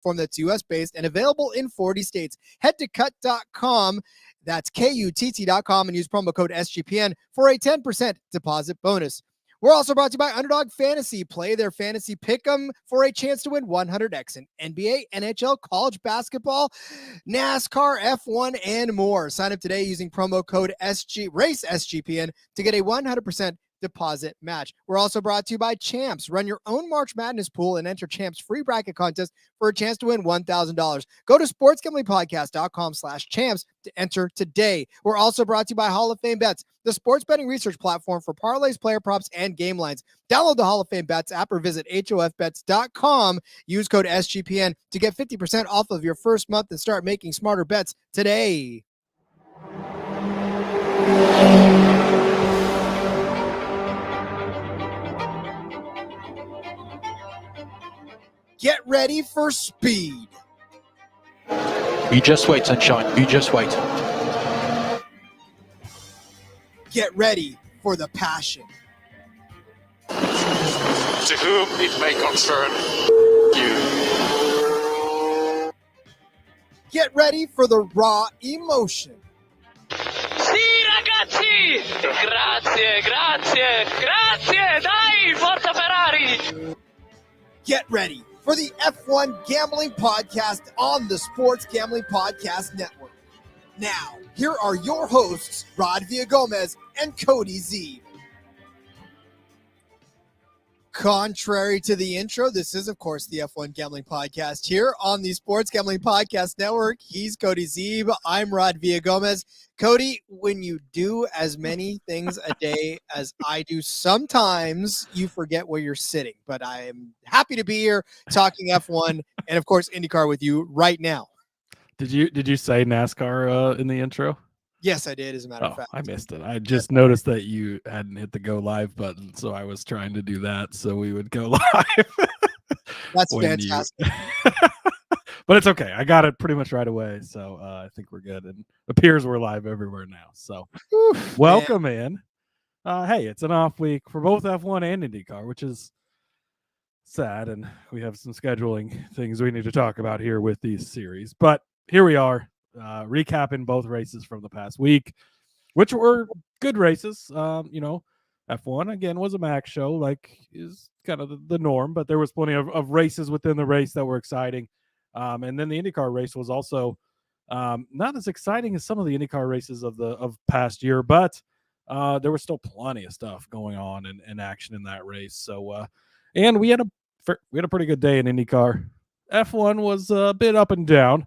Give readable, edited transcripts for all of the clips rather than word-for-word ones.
platform that's US-based and available in 40 states. Head to Kutt.com. That's KUTT.com and use promo code SGPN for a 10% deposit bonus. We're also brought to you by Underdog Fantasy. Play their fantasy pick'em for a chance to win 100x in NBA, NHL, college basketball, NASCAR, F1, and more. Sign up today using promo code RACESGPN to get a 100% deposit match. We're also brought to you by Champs. Run your own March Madness pool and enter Champs free bracket contest for a chance to win $1,000. Go to sportsgamblingpodcast.com/champs to enter today. We're also brought to you by Hall of Fame Bets, the sports betting research platform for parlays, player props, and game lines. Download the Hall of Fame Bets app or visit hofbets.com. Use code SGPN to get 50% off of your first month and start making smarter bets today. Get ready for speed. You just wait, sunshine. You just wait. Get ready for the passion. To whom it may concern you. Get ready for the raw emotion. Sì, ragazzi! Grazie, grazie, grazie! Dai, forza Ferrari! Get ready for the F1 Gambling Podcast on the Sports Gambling Podcast Network. Now, here are your hosts, Rod Villagomez and Cody Zeeb. Contrary to the intro, this is, of course, the F1 Gambling Podcast here on the Sports Gambling Podcast Network. He's Cody Zeeb. I'm Rod Villagomez. Cody, when you do as many things a day as I do, sometimes you forget where you're sitting. But I am happy to be here talking F1 and, of course, IndyCar with you right now. Did you say NASCAR in the intro? Yes, I did, as a matter of fact. I missed it. I just noticed that you hadn't hit the go live button, so I was trying to do that so we would go live. That's fantastic. But it's okay. I got it pretty much right away, so I think we're good. And it appears we're live everywhere now. So welcome in. Hey, it's an off week for both F1 and IndyCar, which is sad, and we have some scheduling things we need to talk about here with these series. But here we are. Recapping both races from the past week, which were good races. F1 again was a Max show, like is kind of the norm, but there was plenty of races within the race that were exciting. And then the IndyCar race was also not as exciting as some of the IndyCar races of past year, but there was still plenty of stuff going on and action in that race. So and we had a pretty good day in IndyCar. F1 was a bit up and down.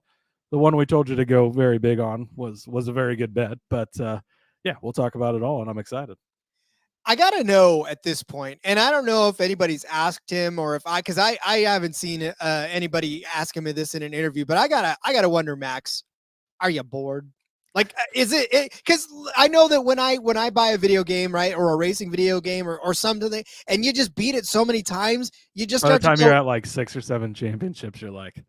The one we told you to go very big on was a very good bet, but yeah, we'll talk about it all, and I'm excited. I gotta know at this point, and I don't know if anybody's asked him or if because I haven't seen anybody ask him this in an interview, but I gotta wonder, Max, are you bored? Like, is it because I know that when I buy a video game, right, or a racing video game or something, and you just beat it so many times, you just start by the time you're at like 6 or 7 championships, you're like,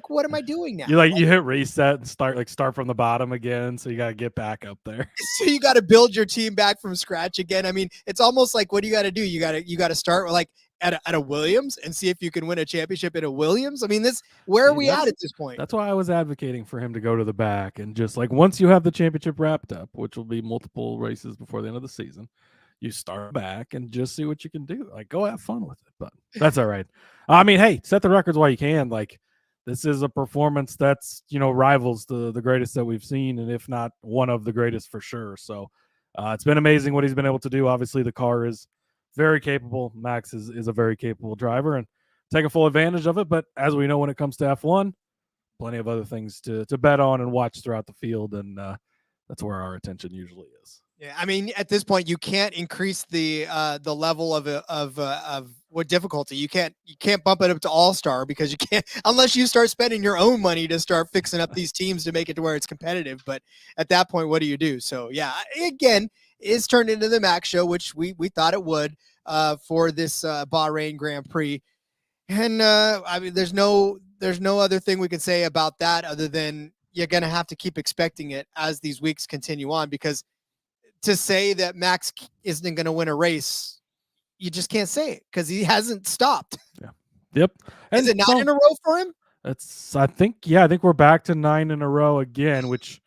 what am I doing now? You hit reset and start from the bottom again. So you got to get back up there. So you got to build your team back from scratch again. I mean, it's almost like, what do you got to do? You got to start like at a Williams and see if you can win a championship at a Williams. I mean, where are we at this point? That's why I was advocating for him to go to the back and just like, once you have the championship wrapped up, which will be multiple races before the end of the season, you start back and just see what you can do. Like, go have fun with it, but that's all right. I mean, hey, set the records while you can. Like, this is a performance that's, rivals the greatest that we've seen, and if not one of the greatest for sure. So it's been amazing what he's been able to do. Obviously, the car is very capable. Max is a very capable driver and taking full advantage of it. But as we know, when it comes to F1, plenty of other things to bet on and watch throughout the field, and that's where our attention usually is. Yeah, I mean, at this point, you can't increase the level of what difficulty. You can't bump it up to all-star because you can't unless you start spending your own money to start fixing up these teams to make it to where it's competitive. But at that point, what do you do? So yeah, again, it's turned into the Max show, which we thought it would for this Bahrain Grand Prix. And I mean, there's no other thing we can say about that other than you're gonna have to keep expecting it as these weeks continue on, because to say that Max isn't going to win a race, you just can't say it because he hasn't stopped. Yeah. Yep. Is it not in a row for him? I think we're back to 9 in a row again, which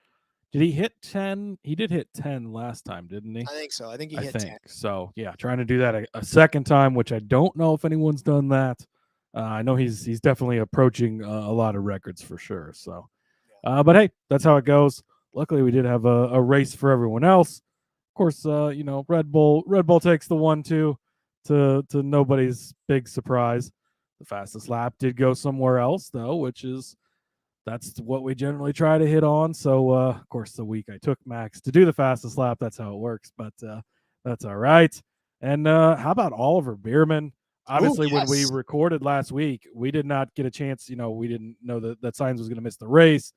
did he hit 10? He did hit 10 last time, didn't he? I think so. I think he I hit think 10. so. Yeah, trying to do that a second time, which I don't know if anyone's done that. I know he's definitely approaching a lot of records for sure. So, but hey, that's how it goes. Luckily, we did have a race for everyone else. Of course, Red Bull takes the 1-2 to nobody's big surprise. The fastest lap did go somewhere else though, that's what we generally try to hit on. So, of course, the week I took Max to do the fastest lap, that's how it works. But that's all right. And how about Oliver Bierman? Obviously, when we recorded last week, we did not get a chance. We didn't know that Sainz was going to miss the race.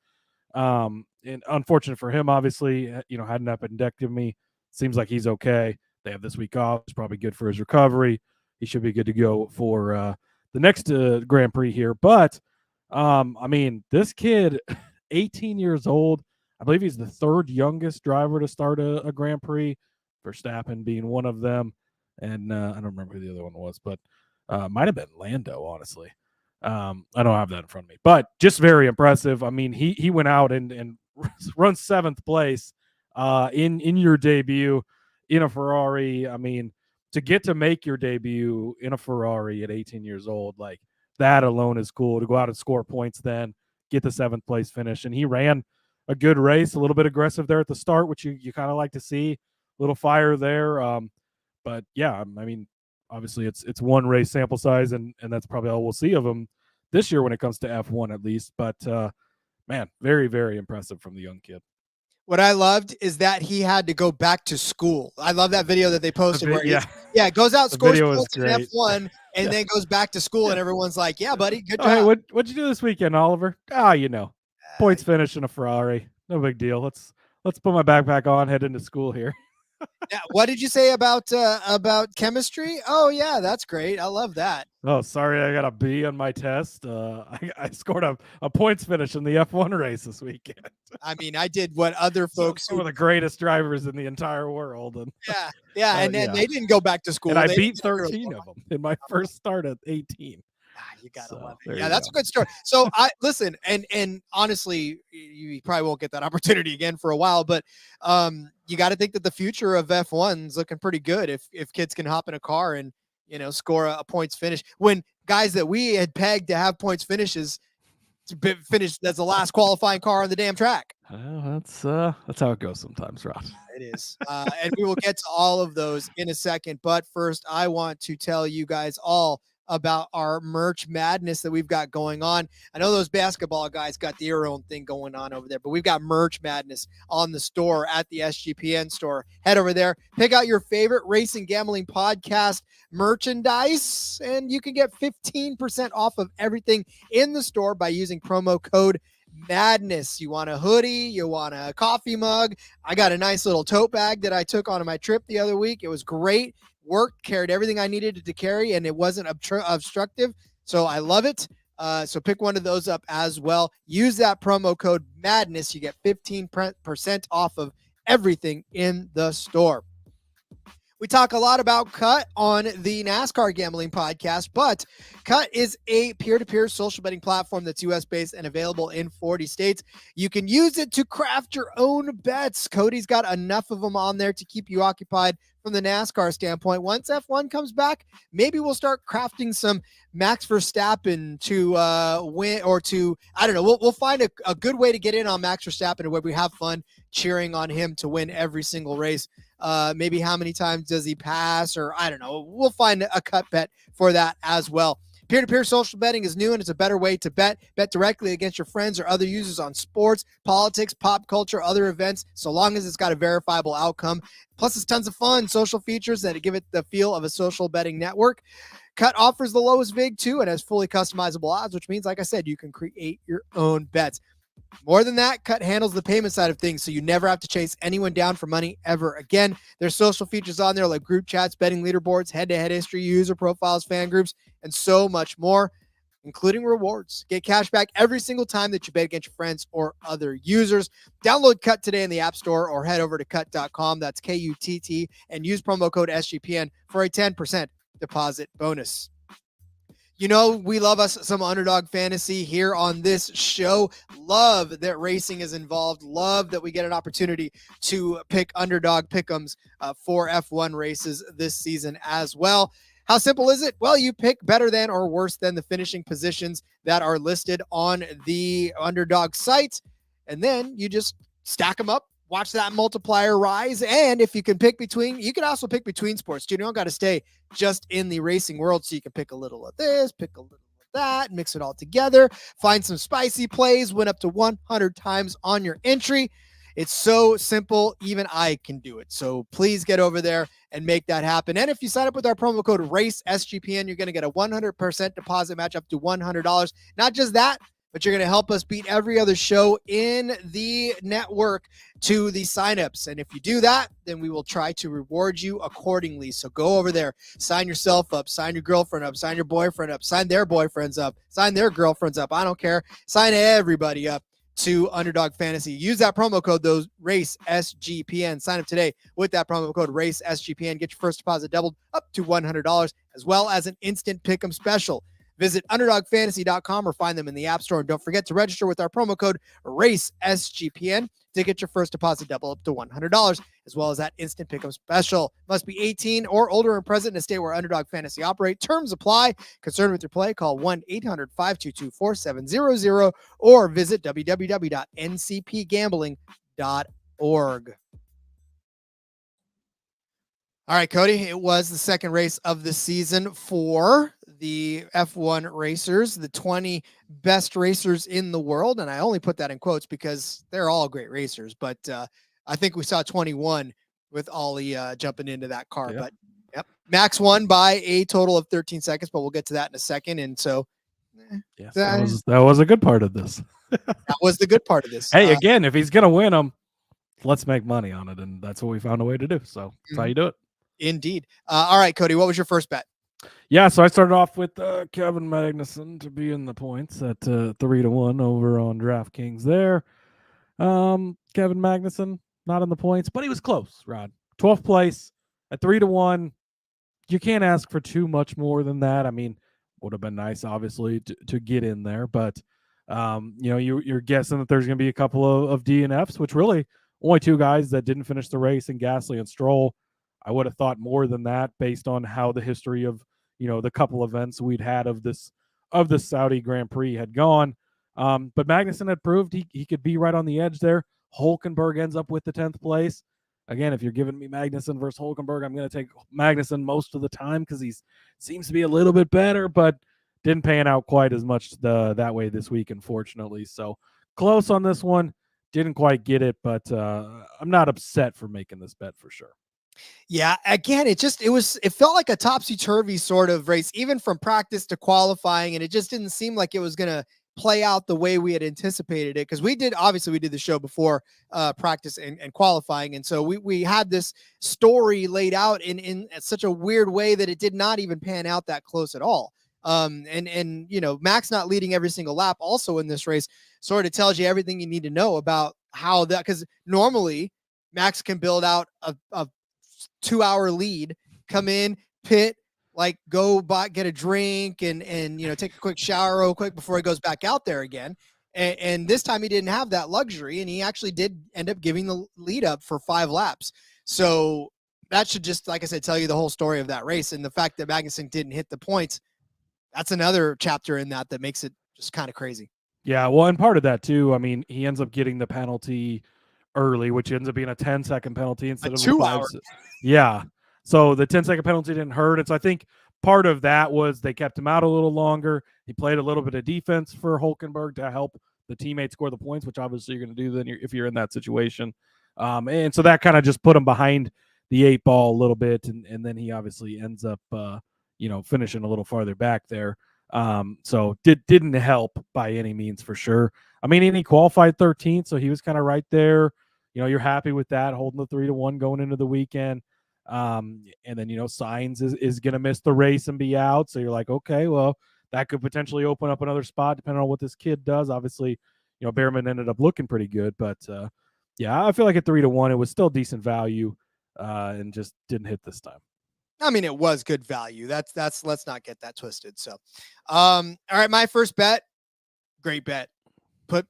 And unfortunate for him, obviously, had an appendectomy. Seems like he's okay. They have this week off. It's probably good for his recovery. He should be good to go for the next Grand Prix here. But this kid, 18 years old, I believe he's the third youngest driver to start a Grand Prix, Verstappen being one of them. And I don't remember who the other one was, but might have been Lando, honestly. I don't have that in front of me, but just very impressive. I mean, he went out and runs 7th place in your debut in a Ferrari. I mean, to get to make your debut in a Ferrari at 18 years old, like, that alone is cool. To go out and score points, then get the 7th place finish. And he ran a good race, a little bit aggressive there at the start, which you kind of like to see. A little fire there. But yeah, I mean, obviously it's one race sample size, and that's probably all we'll see of him this year when it comes to F1 at least. But man, very, very impressive from the young kid. What I loved is that he had to go back to school. I love that video that they posted where it goes out, scores points in F1, and then goes back to school, and everyone's like, yeah, buddy, good job. Hey, what'd you do this weekend, Oliver? Points finish in a Ferrari. No big deal. Let's put my backpack on, head into school here. Yeah, what did you say about chemistry? Oh yeah, that's great. I love that. Oh, sorry, I got a B on my test. I scored a points finish in the F1 race this weekend. I mean, I did what other folks some of the greatest drivers in the entire world. And and then they didn't go back to school. And I beat 13 of them in my first start at 18. You gotta love it. Yeah, that's a good story. So I listen, and honestly, you probably won't get that opportunity again for a while, but you got to think that the future of F1's looking pretty good if kids can hop in a car and score a points finish. When guys that we had pegged to have points finishes finished as the last qualifying car on the damn track. That's how it goes sometimes, Rod. It is, and we will get to all of those in a second. But first, I want to tell you guys all about our merch madness that we've got going on. I know those basketball guys got their own thing going on over there, but we've got merch madness on the store at the SGPN store. Head over there, pick out your favorite racing gambling podcast merchandise, and you can get 15% off of everything in the store by using promo code madness. You want a hoodie, you want a coffee mug. I got a nice little tote bag that I took on my trip the other week. It was great. Worked, carried everything I needed to carry, and it wasn't obstructive. So I love it. So pick one of those up as well. Use that promo code madness. You get 15% off of everything in the store. We talk a lot about Kutt on the NASCAR Gambling Podcast, but Kutt is a peer-to-peer social betting platform that's U.S.-based and available in 40 states. You can use it to craft your own bets. Cody's got enough of them on there to keep you occupied from the NASCAR standpoint. Once F1 comes back, maybe we'll start crafting some Max Verstappen to win, or to, I don't know, we'll find a good way to get in on Max Verstappen where we have fun cheering on him to win every single race. Maybe how many times does he pass, or I don't know. We'll find a cut bet for that as well. Peer-to-peer social betting is new, and it's a better way to bet. Bet directly against your friends or other users on sports, politics, pop culture, other events, so long as it's got a verifiable outcome. Plus, it's tons of fun social features that give it the feel of a social betting network. Kutt offers the lowest VIG, too, and has fully customizable odds, which means, like I said, you can create your own bets. More than that, Kutt handles the payment side of things, so you never have to chase anyone down for money ever again. There's social features on there like group chats, betting leaderboards, head-to-head history, user profiles, fan groups, and so much more, including rewards. Get cash back every single time that you bet against your friends or other users. Download Kutt today in the App Store or head over to kutt.com. That's Kutt, and use promo code SGPN for a 10% deposit bonus. We love us some Underdog Fantasy here on this show. Love that racing is involved. Love that we get an opportunity to pick Underdog pick'ems for F1 races this season as well. How simple is it? Well, you pick better than or worse than the finishing positions that are listed on the Underdog site, and then you just stack them up. Watch that multiplier rise. And if you can pick between, you can also pick between sports. You don't got to stay just in the racing world. So you can pick a little of this, pick a little of that, mix it all together, find some spicy plays, win up to 100 times on your entry. It's so simple. Even I can do it. So please get over there and make that happen. And if you sign up with our promo code RACE SGPN, you're going to get a 100% deposit match up to $100. Not just that, but you're going to help us beat every other show in the network to the signups. And if you do that, then we will try to reward you accordingly. So go over there, sign yourself up, sign your girlfriend up, sign your boyfriend up, sign their boyfriends up, sign their girlfriends up. I don't care. Sign everybody up to Underdog Fantasy. Use that promo code, those RACE SGPN. Sign up today with that promo code RACE SGPN. Get your first deposit doubled up to $100, as well as an instant pick'em special. Visit UnderdogFantasy.com or find them in the App Store. And don't forget to register with our promo code RACESGPN to get your first deposit double up to $100, as well as that instant pick'em special. Must be 18 or older and present in a state where Underdog Fantasy operate. Terms apply. Concerned with your play? Call 1-800-522-4700 or visit www.ncpgambling.org. All right, Cody, it was the second race of the season for the F1 racers, the 20 best racers in the world. And I only put that in quotes because they're all great racers. But I think we saw 21 with Ollie jumping into that car. Yep. But Max won by a total of 13 seconds, but we'll get to that in a second. And so yes, that was a good part of this. That was the good part of this. Hey, again, if he's going to win them, let's make money on it. And that's what we found a way to do. So that's how you do it. Indeed. All right, Cody, what was your first bet? Yeah, so I started off with Kevin Magnussen to be in the points at 3-1 over on DraftKings there. Kevin Magnussen, not in the points, but he was close, Rod. 12th place at 3-1. You can't ask for too much more than that. I mean, would have been nice, obviously, to get in there, but you're guessing that there's going to be a couple of DNFs, which really only two guys that didn't finish the race in Gasly and Stroll. I would have thought more than that based on how the history of, the couple events we'd had of the Saudi Grand Prix had gone. But Magnussen had proved he could be right on the edge there. Hülkenberg ends up with the 10th place. Again, if you're giving me Magnussen versus Hülkenberg, I'm going to take Magnussen most of the time because he seems to be a little bit better, but didn't pan out quite as much that way this week, unfortunately. So close on this one. Didn't quite get it, but I'm not upset for making this bet for sure. Yeah, again, it felt like a topsy-turvy sort of race, even from practice to qualifying, and it just didn't seem like it was going to play out the way we had anticipated it, because we did the show before practice and qualifying, and so we had this story laid out in such a weird way that it did not even pan out that close at all. Max not leading every single lap also in this race sort of tells you everything you need to know about how that, because normally Max can build out a 2-hour lead, come in, pit, go by, get a drink and take a quick shower real quick before he goes back out there again. And this time he didn't have that luxury, and he actually did end up giving the lead up for 5 laps. So that should just, like I said, tell you the whole story of that race. And the fact that Magnussen didn't hit the points, that's another chapter in that makes it just kind of crazy. Yeah, well, and part of that too, I mean, he ends up getting the penalty early, which ends up being a 10-second penalty instead of 2 hours. Yeah. So the 10-second penalty didn't hurt. And so I think part of that was they kept him out a little longer. He played a little bit of defense for Hülkenberg to help the teammate score the points, which obviously you're going to do then if you're in that situation. And so that kind of just put him behind the 8 ball a little bit. And then he obviously ends up, finishing a little farther back there. So didn't help by any means for sure. I mean, and he qualified 13th, so he was kind of right there. You're happy with that, holding the 3-1 going into the weekend. And then, Sainz is going to miss the race and be out. So you're like, okay, well, that could potentially open up another spot depending on what this kid does. Obviously, Behrman ended up looking pretty good, but I feel like at 3-1, it was still decent value and just didn't hit this time. I mean, it was good value. That's let's not get that twisted. So, all right, my first bet, great bet. Put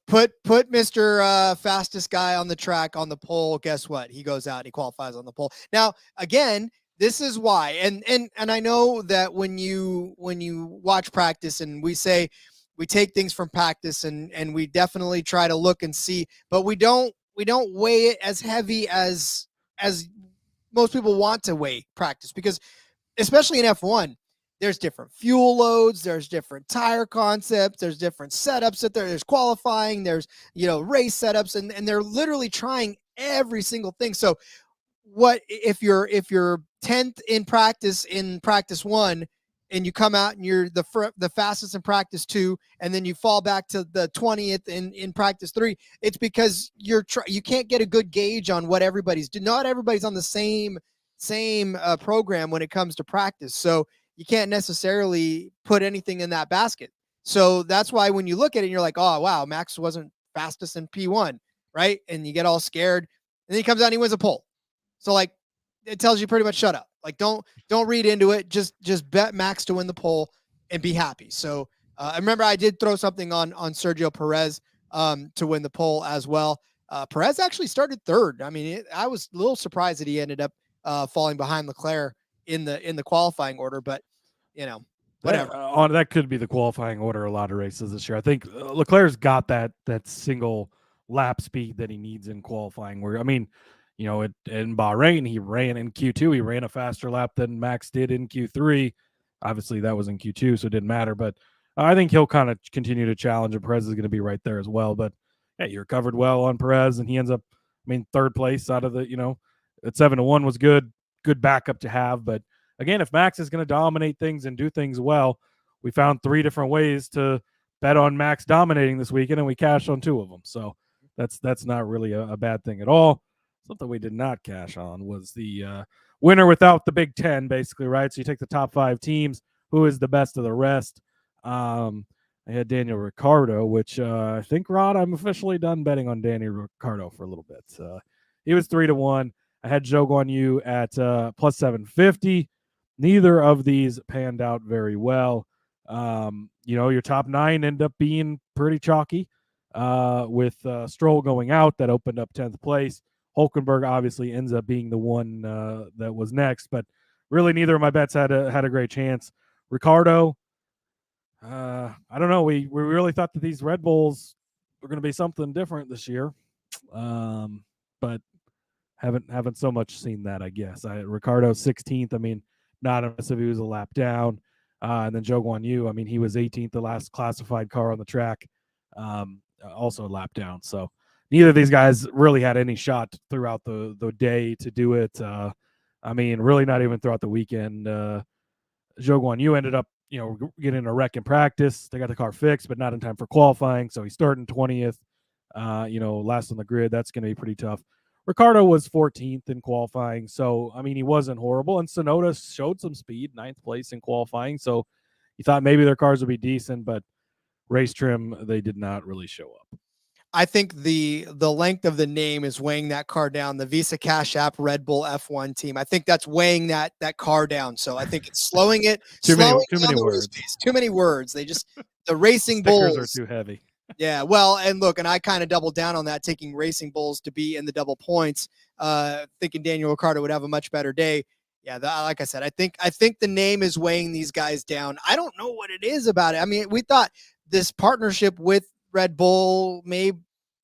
Mr. Fastest guy on the track on the pole. Guess what? He goes out and he qualifies on the pole. Now, again, this is why. And I know that when you watch practice and we say we take things from practice and we definitely try to look and see, but we don't weigh it as heavy as most people want to weigh practice, because especially in F1, there's different fuel loads, there's different tire concepts, there's different setups there's qualifying, there's, race setups, and they're literally trying every single thing. So what if you're 10th in practice 1 and you come out and you're the fastest in practice 2, and then you fall back to the 20th in practice 3, it's because you can't get a good gauge on what everybody's doing. Not everybody's on the same program when it comes to practice. So you can't necessarily put anything in that basket. So that's why when you look at it, you're like, oh, wow, Max wasn't fastest in P1, right? And you get all scared. And then he comes out and he wins a pole. So, like, it tells you pretty much shut up. Like, don't read into it. Just bet Max to win the pole and be happy. So I remember I did throw something on Sergio Perez to win the pole as well. Perez actually started third. I mean, I was a little surprised that he ended up falling behind Leclerc in the qualifying order, but whatever. That could be the qualifying order a lot of races this year. I think Leclerc's got that single lap speed that he needs in qualifying. Where, I mean, in Bahrain, he ran in Q2. He ran a faster lap than Max did in Q3. Obviously, that was in Q2, so it didn't matter. But I think he'll kind of continue to challenge, and Perez is going to be right there as well. But yeah, you recovered well on Perez, and he ends up, third place out of the, at 7-1 was good backup to have. But again, if Max is going to dominate things and do things well, we found 3 different ways to bet on Max dominating this weekend, and we cashed on 2 of them. So that's not really a bad thing at all. Something we did not cash on was the winner without the Big Ten, basically, right? So you take the top 5 teams, who is the best of the rest. I had Daniel Ricciardo, which I think, Rod, I'm officially done betting on Daniel Ricciardo for a little bit. He was 3-1. I had Zhou Guanyu at plus 750. Neither of these panned out very well. Your top 9 end up being pretty chalky with Stroll going out. That opened up 10th place. Hulkenberg obviously ends up being the one that was next, but really neither of my bets had a great chance. Ricciardo, I don't know. We really thought that these Red Bulls were going to be something different this year, but haven't so much seen that, I guess. Ricciardo 16th. Not unless if he was a lap down, and then Zhou Guanyu. He was 18th, the last classified car on the track, also a lap down. So neither of these guys really had any shot throughout the day to do it. Really not even throughout the weekend. Zhou Guanyu ended up, getting a wreck in practice. They got the car fixed, but not in time for qualifying. So he started in 20th, last on the grid. That's going to be pretty tough. Ricciardo was 14th in qualifying. So, he wasn't horrible. And Tsunoda showed some speed, 9th place in qualifying. So you thought maybe their cars would be decent, but race trim, they did not really show up. I think the length of the name is weighing that car down. The Visa Cash App Red Bull F1 team. I think that's weighing that car down. So I think it's slowing it. Too many words. Too many words. They just the Racing Stickers Bulls are too heavy. Yeah, well, and look, and I kind of doubled down on that, taking Racing Bulls to be in the double points, thinking Daniel Ricciardo would have a much better day. Yeah, like I said, I think the name is weighing these guys down. I don't know what it is about it. We thought this partnership with Red Bull may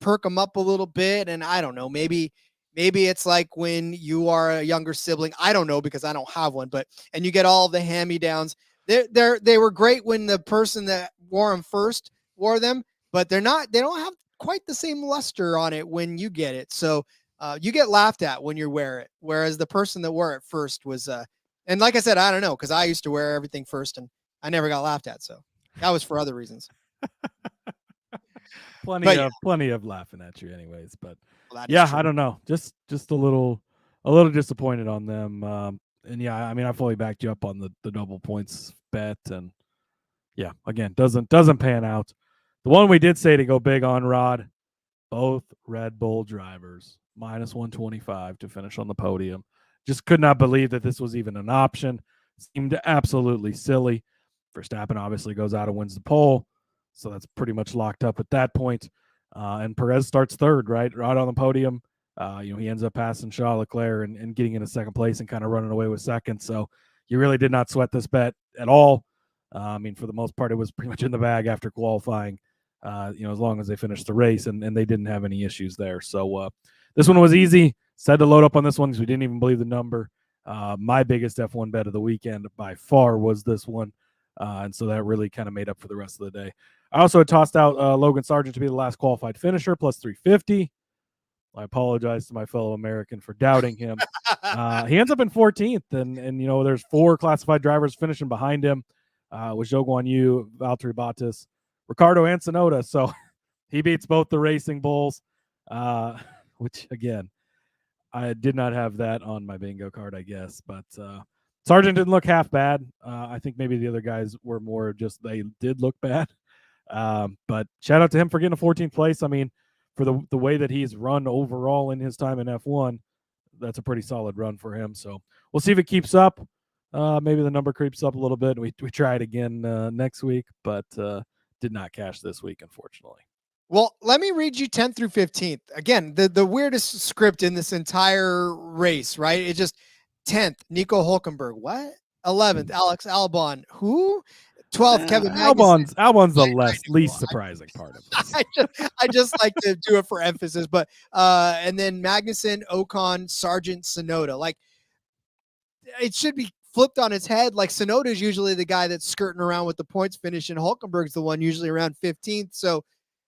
perk them up a little bit, and I don't know, maybe it's like when you are a younger sibling. I don't know, because I don't have one, and you get all the hand-me-downs. They were great when the person that wore them first wore them, but they don't have quite the same luster on it when you get it. So you get laughed at when you wear it, whereas the person that wore it first was and like I said, I don't know, because I used to wear everything first and I never got laughed at, so that was for other reasons. Plenty of laughing at you anyways, but yeah, I don't know, just a little disappointed on them. And yeah, I fully backed you up on the double points bet, and yeah, again, doesn't pan out. The one we did say to go big on, Rod, both Red Bull drivers, minus 125 to finish on the podium. just could not believe that this was even an option. Seemed absolutely silly. Verstappen obviously goes out and wins the pole, so that's pretty much locked up at that point. And Perez starts third, right on the podium. He ends up passing Charles Leclerc and getting into second place and kind of running away with second. So you really did not sweat this bet at all. For the most part, it was pretty much in the bag after qualifying, as long as they finished the race, and they didn't have any issues there. So this one was easy. Said to load up on this one because we didn't even believe the number. My biggest F1 bet of the weekend by far was this one. And so that really kind of made up for the rest of the day. I also had tossed out Logan Sargent to be the last qualified finisher, plus 350. I apologize to my fellow American for doubting him. He ends up in 14th, and there's 4 classified drivers finishing behind him, with Zhou Guan Yu, Valtteri Bottas, Ricardo, and Tsunoda. So he beats both the Racing Bulls, which, again, I did not have that on my bingo card, I guess. But Sargent didn't look half bad. I think maybe the other guys were more just they did look bad. But shout out to him for getting a 14th place. I mean, for the way that he's run overall in his time in F1, that's a pretty solid run for him. So we'll see if it keeps up. Maybe the number creeps up a little bit. We try it again next week, but did not cash this week, unfortunately. Well, let me read you 10th through 15th. Again, the weirdest script in this entire race, right? It just 10th, Nico Hulkenberg. What? 11th, Alex Albon. Who? 12th, Kevin Magnussen. Albon's the least surprising part of this. I just like to do it for emphasis, but and then Magnussen, Ocon, Sargent, Tsunoda. Like, it should be flipped on its head. Like, Tsunoda is usually the guy that's skirting around with the points finish, and Hulkenberg's the one usually around 15th. So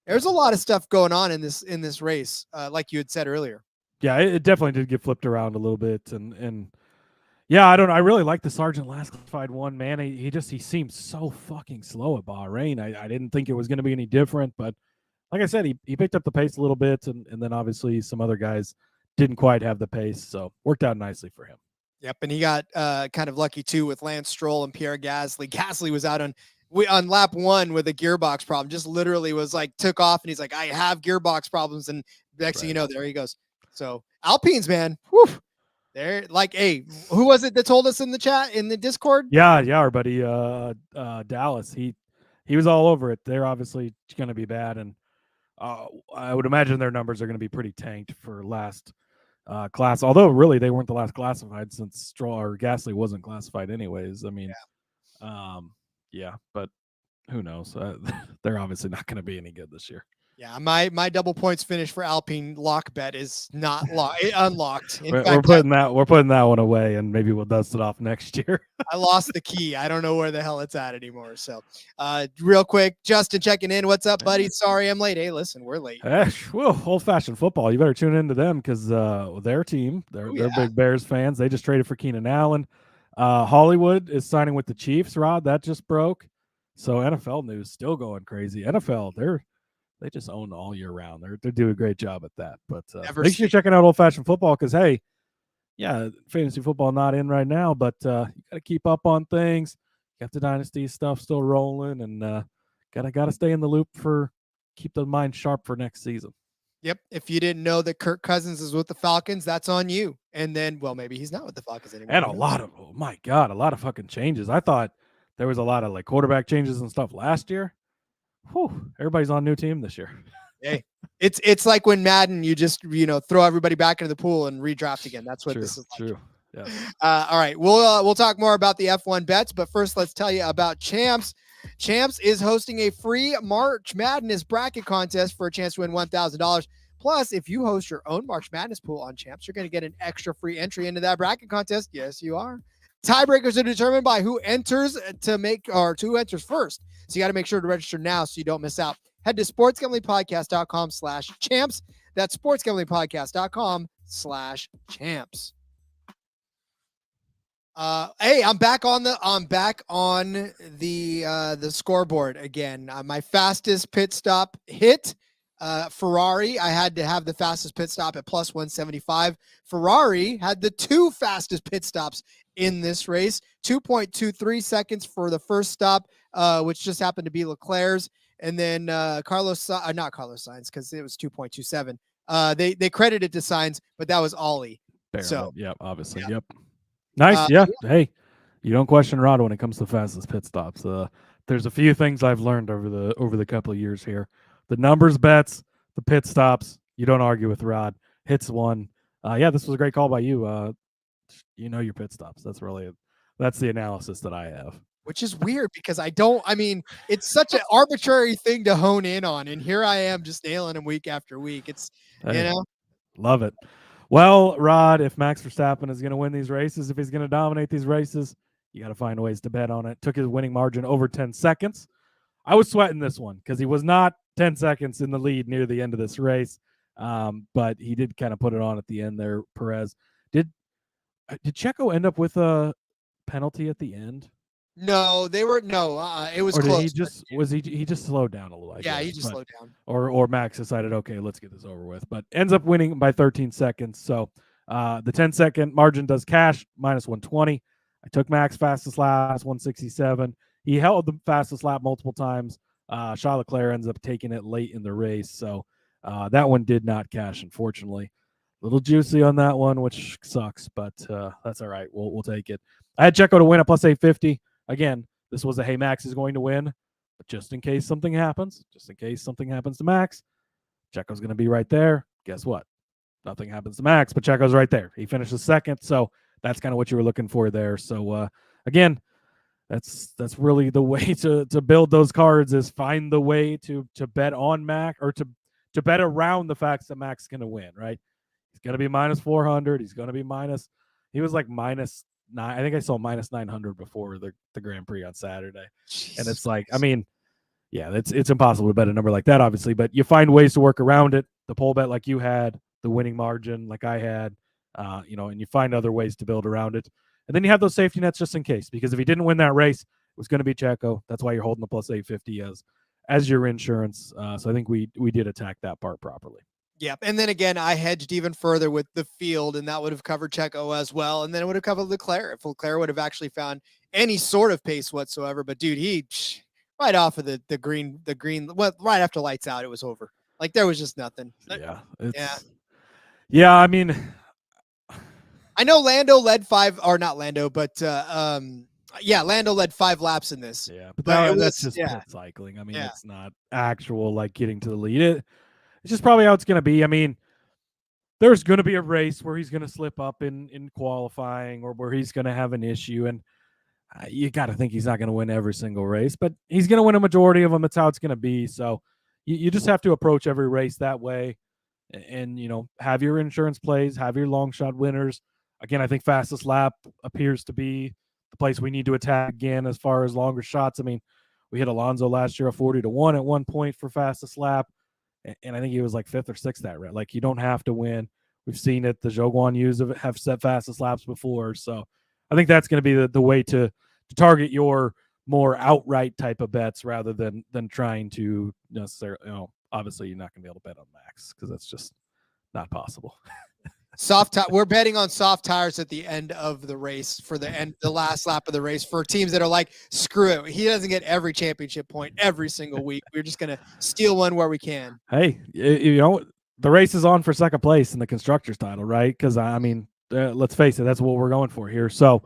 there's a lot of stuff going on in this race, like you had said earlier. Yeah, it definitely did get flipped around a little bit, and yeah, I really like the Sargent last classified one, man. He seemed so fucking slow at Bahrain. I didn't think it was going to be any different, but like I said, he picked up the pace a little bit, and then obviously some other guys didn't quite have the pace, so worked out nicely for him. Yep, and he got kind of lucky too with Lance Stroll and Pierre Gasly. Gasly was out on lap 1 with a gearbox problem. Just literally was like took off, and he's like, I have gearbox problems, and next thing you know, there he goes. So Alpines, man, whew, they're like, hey, who was it that told us in the chat in the Discord? Yeah, our buddy Dallas. He was all over it. They're obviously going to be bad, and I would imagine their numbers are going to be pretty tanked for last class. Although really they weren't the last classified since Stroll or Gasly wasn't classified anyways. I mean, yeah, but who knows? They're obviously not going to be any good this year. Yeah, my double points finish for Alpine lock bet is not unlocked. We're putting that one away, and maybe we'll dust it off next year. I lost the key. I don't know where the hell it's at anymore. So, real quick, Justin checking in. What's up, buddy? Sorry I'm late. Hey, listen, we're late. Well, old-fashioned football. You better tune into them because their team, they're big Bears fans. They just traded for Keenan Allen. Hollywood is signing with the Chiefs. Rod, that just broke. So NFL news still going crazy. NFL, they just own all year round. They're doing a great job at that. But make sure you're checking out old-fashioned football because, hey, yeah, fantasy football not in right now, but you got to keep up on things. Got the dynasty stuff still rolling, and gotta stay in the loop keep the mind sharp for next season. Yep. If you didn't know that Kirk Cousins is with the Falcons, that's on you. And then, well, maybe he's not with the Falcons anymore. And a lot of fucking changes. I thought there was a lot of like quarterback changes and stuff last year. Whew, everybody's on a new team this year. Hey, it's like when Madden, you just throw everybody back into the pool and redraft again. That's what this is like. True. Yeah. All right, we'll talk more about the F1 bets, but first let's tell you about Champs. Champs is hosting a free March Madness bracket contest for a chance to win $1,000. Plus, if you host your own March Madness pool on Champs, you're going to get an extra free entry into that bracket contest. Yes, you are. Tiebreakers are determined by who enters first. So you got to make sure to register now so you don't miss out. Head to sportsgamblingpodcast.com/champs. That's sportsgamblingpodcast.com/champs. Hey, I'm back on the scoreboard again. My fastest pit stop hit Ferrari. I had to have the fastest pit stop at plus 175. Ferrari had the 2 fastest pit stops in this race. 2.23 seconds for the first stop, which just happened to be Leclerc's, and then not Carlos Sainz because it was 2.27. They credited to Sainz, but that was Ollie. So, Yep, obviously. yeah. Yep. Nice. Yeah. Hey, you don't question Rod when it comes to fastest pit stops. There's a few things I've learned over the couple of years here. The numbers bets, the pit stops. You don't argue with Rod. Hits one. Yeah, this was a great call by you. You know your pit stops. That's the analysis that I have. which is weird because I mean, it's such an arbitrary thing to hone in on. And here I am just nailing them week after week. It's, Hey, love it. Well, Rod, if Max Verstappen is going to win these races, if he's going to dominate these races, you got to find ways to bet on it. Took his winning margin over 10 seconds. I was sweating this one because he was not 10 seconds in the lead near the end of this race. But he did kind of put it on at the end there, Perez. Did Checo end up with a penalty at the end? No, it was Or did close. he just he just slowed down a little? I guess, he just slowed down. Or Max decided, okay, let's get this over with. But ends up winning by 13 seconds. So the 10-second margin does cash minus 120. I took Max fastest lap, 167. He held the fastest lap multiple times. Charles Leclerc ends up taking it late in the race. So that one did not cash, unfortunately. A little juicy on that one, which sucks, but that's all right. We'll take it. I had Checo to win at plus 850. Again, this was a hey, Max is going to win, but just in case something happens to Max, Checo's going to be right there. Guess what? Nothing happens to Max, but Checo's right there. He finishes second, so that's kind of what you were looking for there. So again, that's really the way to build those cards is find the way to bet on Max or to bet around the facts that Max is going to win, right? He's going to be minus 400. He's going to be he was like minus 9. I think I saw minus 900 before the Grand Prix on Saturday. Jesus and it's like, Christ. I mean, yeah, it's impossible to bet a number like that, obviously, but you find ways to work around it. The pole bet like you had, the winning margin like I had, and you find other ways to build around it. And then you have those safety nets just in case, because if he didn't win that race, it was going to be Checo. That's why you're holding the plus 850 as your insurance. So I think we did attack that part properly. Yeah. And then again, I hedged even further with the field, and that would have covered Checo as well. And then it would have covered Leclerc if Leclerc would have actually found any sort of pace whatsoever. But dude, he right off of the green, right after lights out, it was over. Like there was just nothing. Yeah. I mean, I know Lando led 5, or not Lando, but Lando led 5 laps in this. Yeah, but that's just pit cycling. I mean, it's not actual like getting to the lead. It's just probably how it's going to be. I mean, there's going to be a race where he's going to slip up in qualifying or where he's going to have an issue. And you got to think he's not going to win every single race, but he's going to win a majority of them. It's how it's going to be. So you just have to approach every race that way and, have your insurance plays, have your long shot winners. Again, I think fastest lap appears to be the place we need to attack again as far as longer shots. I mean, we hit Alonso last year a 40-1 at one point for fastest lap. And I think he was like 5th or 6th that round. Like, you don't have to win. We've seen it. The Zhou Yus have set fastest laps before. So I think that's going to be the way to target your more outright type of bets rather than trying to necessarily, obviously you're not going to be able to bet on Max because that's just not possible. We're betting on soft tires at the end of the race for the last lap of the race for teams that are like, screw it. He doesn't get every championship point every single week. We're just going to steal one where we can. Hey, the race is on for second place in the constructors title, right? Because I mean, let's face it, that's what we're going for here. So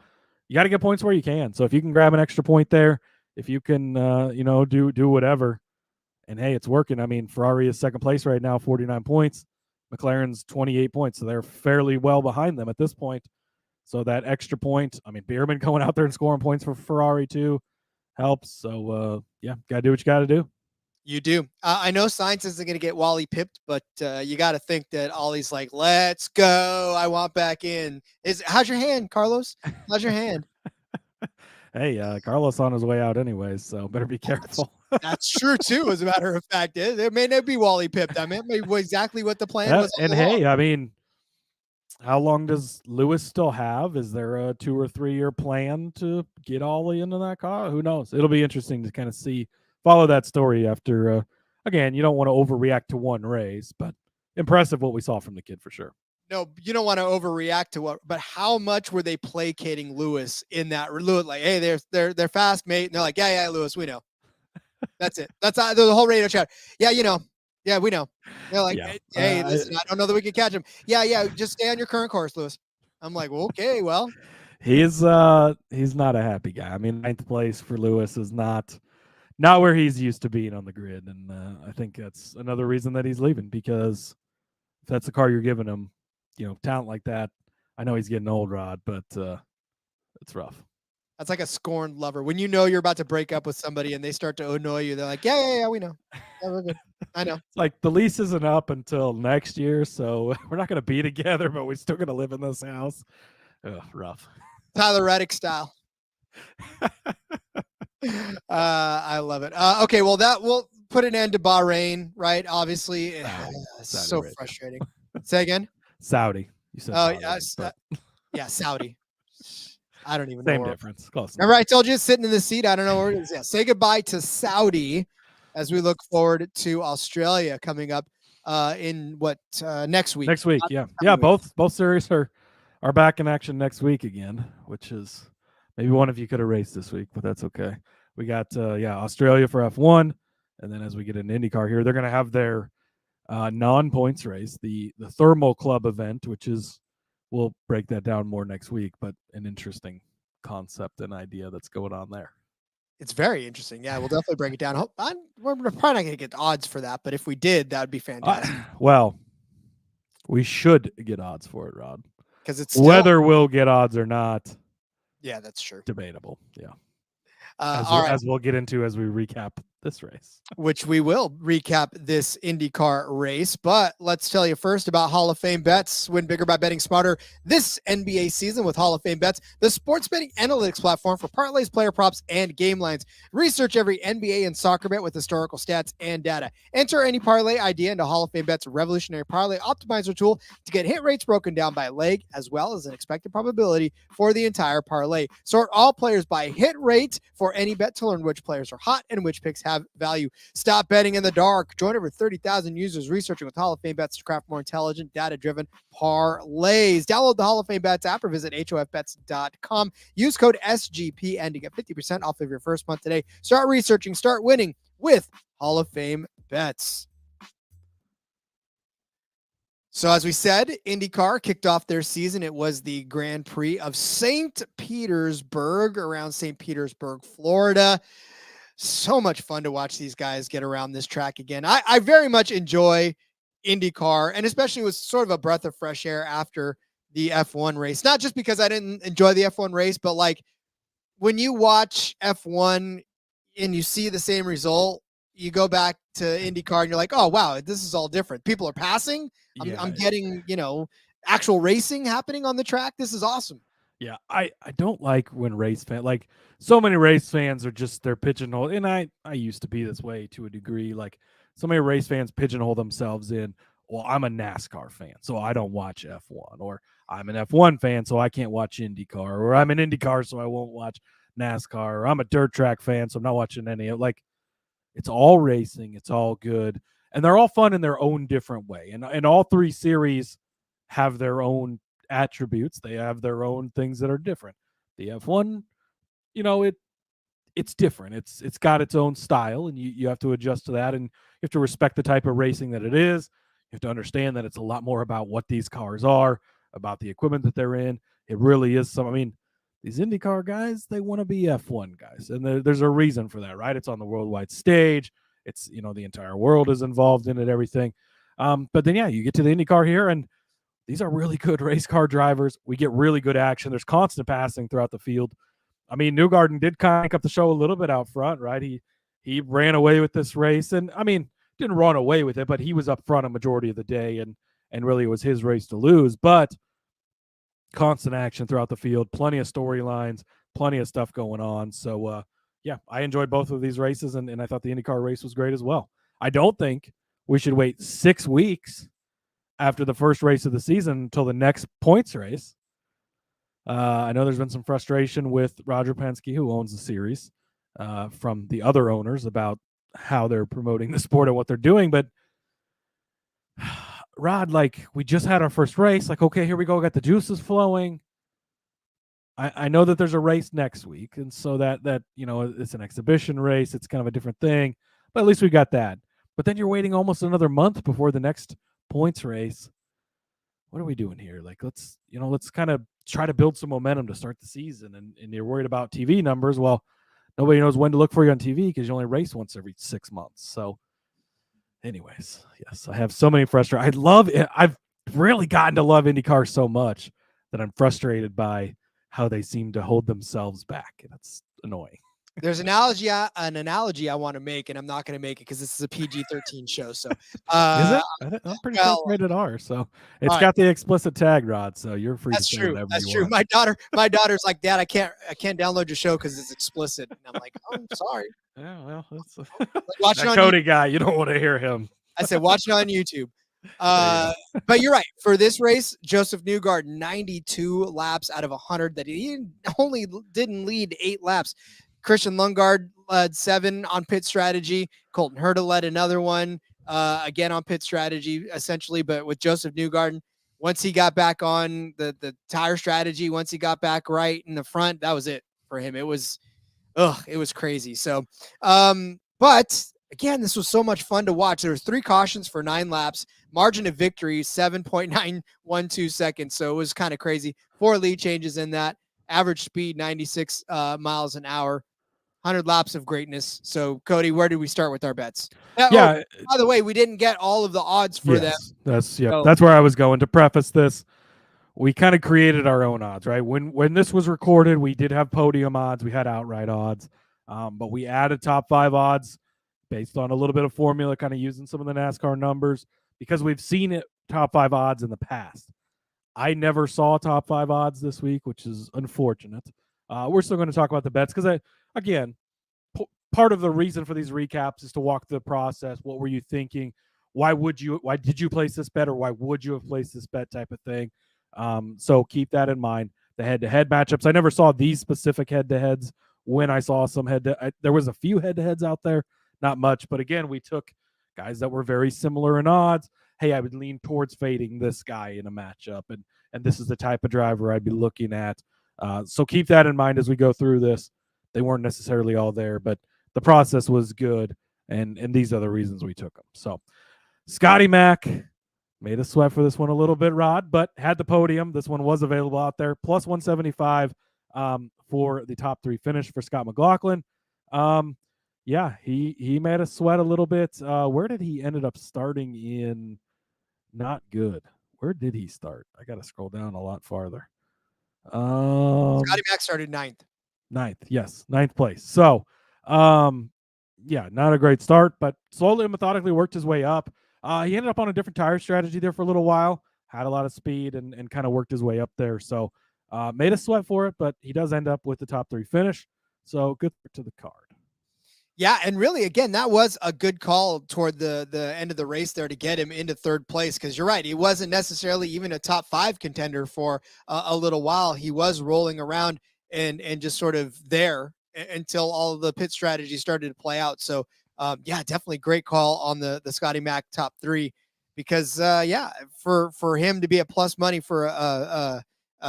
you got to get points where you can. So if you can grab an extra point there, if you can, do whatever, and hey, it's working. I mean, Ferrari is second place right now, 49 points. McLaren's 28 points, so they're fairly well behind them at this point. So that extra point, I mean, Bierman going out there and scoring points for Ferrari too helps. So, got to do what you got to do. You do. I know Sainz isn't going to get Wally pipped, but you got to think that Ollie's like, let's go. I want back in. How's your hand, Carlos? How's your hand? Hey, Carlos on his way out anyways, so better be careful. That's true too. As a matter of fact, it may not be Wally pipped. I mean, exactly what the plan was. And hey, I mean, how long does Lewis still have? Is there a 2 or 3 year plan to get Ollie into that car? Who knows? It'll be interesting to kind of follow that story after. Again, you don't want to overreact to one race, but impressive what we saw from the kid for sure. No, you don't want to overreact to but how much were they placating Lewis in that? Lewis, like, hey, they're fast, mate. And they're like, yeah, Lewis, we know. That's it. That's the whole radio chat. Yeah, Yeah, we know. They're like, hey, listen, I don't know that we can catch him. Yeah, just stay on your current course, Lewis. I'm like, well, okay, well, he's not a happy guy. I mean, 9th place for Lewis is not where he's used to being on the grid, and I think that's another reason that he's leaving, because if that's the car you're giving him, talent like that. I know he's getting old, Rod, but it's rough. that's like a scorned lover. When you know you're about to break up with somebody and they start to annoy you, they're like, yeah, we know. Yeah, we're good. I know. It's like the lease isn't up until next year, so we're not going to be together, but we're still going to live in this house. Ugh, rough. Tyler Reddick style. I love it. Okay, well, that will put an end to Bahrain, right? Obviously, it's so Arabia. frustrating. Say again. Saudi. You said. Oh, Bahrain, but yeah, Saudi. I don't even same know. difference. Close. Remember, I told you it's sitting in the seat. I don't know where it is. Yeah, say goodbye to Saudi as we look forward to Australia coming up in next week. Next week, Not yeah. coming week. Both series are back in action next week again, which is maybe one of you could have raced this week, but that's okay. We got Australia for F1, and then as we get into IndyCar here, they're going to have their non-points race, the Thermal Club event, which is, we'll break that down more next week, but an interesting concept and idea that's going on there. It's very interesting. Yeah, we'll definitely break it down. We're probably not going to get odds for that, but if we did, that would be fantastic. Well, we should get odds for it, Rod. Because it's whether we'll get odds or not. Yeah, that's true. Debatable. Yeah. All right. As we'll get into as we recap this race. Which we will recap this IndyCar race. But let's tell you first about Hall of Fame bets. Win bigger by betting smarter this NBA season with Hall of Fame bets, the sports betting analytics platform for parlays, player props, and game lines. Research every NBA and soccer bet with historical stats and data. Enter any parlay idea into Hall of Fame bets revolutionary parlay optimizer tool to get hit rates broken down by leg as well as an expected probability for the entire parlay. Sort all players by hit rate for any bet to learn which players are hot and which picks have value. Stop betting in the dark. Join over 30,000 users researching with Hall of Fame bets to craft more intelligent, data-driven parlays. Download the Hall of Fame bets app or visit hofbets.com. Use code SGPN to get 50% off of your first month today. Start researching, start winning with Hall of Fame bets. So as we said, IndyCar kicked off their season. It was the Grand Prix of St. Petersburg, around St. Petersburg, Florida. So much fun to watch these guys get around this track again. I very much enjoy IndyCar, and especially was sort of a breath of fresh air after the F1 race. Not just because I didn't enjoy the F1 race, but like when you watch F1 and you see the same result, you go back to IndyCar and you're like, oh, wow, this is all different. People are passing. I'm getting, actual racing happening on the track. This is awesome. Yeah, I don't like when race fans, like so many race fans are just, they're pigeonholed. And I used to be this way to a degree. Like so many race fans pigeonhole themselves in, well, I'm a NASCAR fan, so I don't watch F1. Or I'm an F1 fan, so I can't watch IndyCar. Or I'm an IndyCar, so I won't watch NASCAR. Or I'm a dirt track fan, so I'm not watching any of it. Like, it's all racing. It's all good. And they're all fun in their own different way. And all three series have their own attributes. They have their own things that are different. The F1, it's different. It's got its own style, and you have to adjust to that, and you have to respect the type of racing that it is. You have to understand that it's a lot more about what these cars are, about the equipment that they're in. It really is these IndyCar guys, they want to be F1 guys, and there's a reason for that, right? It's on the worldwide stage. It's, the entire world is involved in it, everything. But then, you get to the IndyCar here, and these are really good race car drivers. We get really good action. There's constant passing throughout the field. Newgarden did crank up the show a little bit out front, right? He ran away with this race, and didn't run away with it, but he was up front a majority of the day, and really it was his race to lose. But constant action throughout the field, plenty of storylines, plenty of stuff going on. So, I enjoyed both of these races, and I thought the IndyCar race was great as well. I don't think we should wait 6 weeks after the first race of the season until the next points race. I know there's been some frustration with Roger Penske, who owns the series, from the other owners about how they're promoting the sport and what they're doing. But Rod, we just had our first race. Okay, here we go. Got the juices flowing. I know that there's a race next week, and so that it's an exhibition race. It's kind of a different thing, but at least we got that. But then you're waiting almost another month before the next points race. What are we doing here? Let's kind of try to build some momentum to start the season, and you're worried about TV numbers. Well, nobody knows when to look for you on TV because you only race once every 6 months. So, anyways, yes, I have so many frustrations. I love it. I've really gotten to love IndyCar so much that I'm frustrated by how they seem to hold themselves back, and it's annoying. There's an analogy I want to make, and I'm not going to make it because this is a PG-13 show. So, Is uh, it? I'm pretty well, sure it's rated R, so it's all got the explicit tag, Rod. So you're free that's to say true. whatever That's you true. want. My daughter's like, Dad, I can't download your show because it's explicit. And I'm like, oh, I'm sorry. Yeah, well, that's Like, watch it that on Cody guy. You don't want to hear him. I said, watch it on YouTube. But you're right. For this race, Josef Newgarden, 92 laps out of 100 that he only didn't lead 8 laps. Christian Lundgaard led 7 on pit strategy. Colton Herta led another one, again on pit strategy, essentially. But with Josef Newgarden, once he got back on the tire strategy, once he got back right in the front, that was it for him. It was crazy. So, but again, this was so much fun to watch. There was 3 cautions for 9 laps. Margin of victory, 7.912 seconds. So it was kind of crazy. 4 lead changes in that. Average speed, 96 miles an hour. 100 laps of greatness. So, Cody, where do we start with our bets? Yeah. Oh, by the way, we didn't get all of the odds for them. That's where I was going to preface this. We kind of created our own odds, right? When this was recorded, we did have podium odds. We had outright odds, but we added top 5 odds based on a little bit of formula, kind of using some of the NASCAR numbers because we've seen it top 5 odds in the past. I never saw top 5 odds this week, which is unfortunate. We're still going to talk about the bets because again, part of the reason for these recaps is to walk the process. What were you thinking? Why did you place this bet, or why would you have placed this bet type of thing? So keep that in mind. The head-to-head matchups. I never saw these specific head-to-heads. When I saw some there was a few head-to-heads out there, not much. But again, we took guys that were very similar in odds. Hey, I would lean towards fading this guy in a matchup, and this is the type of driver I'd be looking at. So keep that in mind as we go through this. They weren't necessarily all there, but the process was good, and these are the reasons we took them. So Scotty Mack made us sweat for this one a little bit, Rod, but had the podium. This one was available out there, plus 175 for the top 3 finish for Scott McLaughlin. Yeah, he made us sweat a little bit. Where did he ended up starting in? Not good. Where did he start? I got to scroll down a lot farther. Scotty Mack started 9th. 9th, yes, 9th place. So, yeah, not a great start, but slowly and methodically worked his way up. He ended up on a different tire strategy there for a little while, had a lot of speed and kind of worked his way up there. So, made us sweat for it, but he does end up with the top 3 finish. So, good to the card. Yeah, and really, again, that was a good call toward the end of the race there to get him into 3rd place, because you're right, he wasn't necessarily even a top 5 contender for a little while. He was rolling around and just sort of there until all of the pit strategy started to play out. So, yeah, definitely great call on the Scotty Mack top 3, because, yeah, for him to be at plus money for a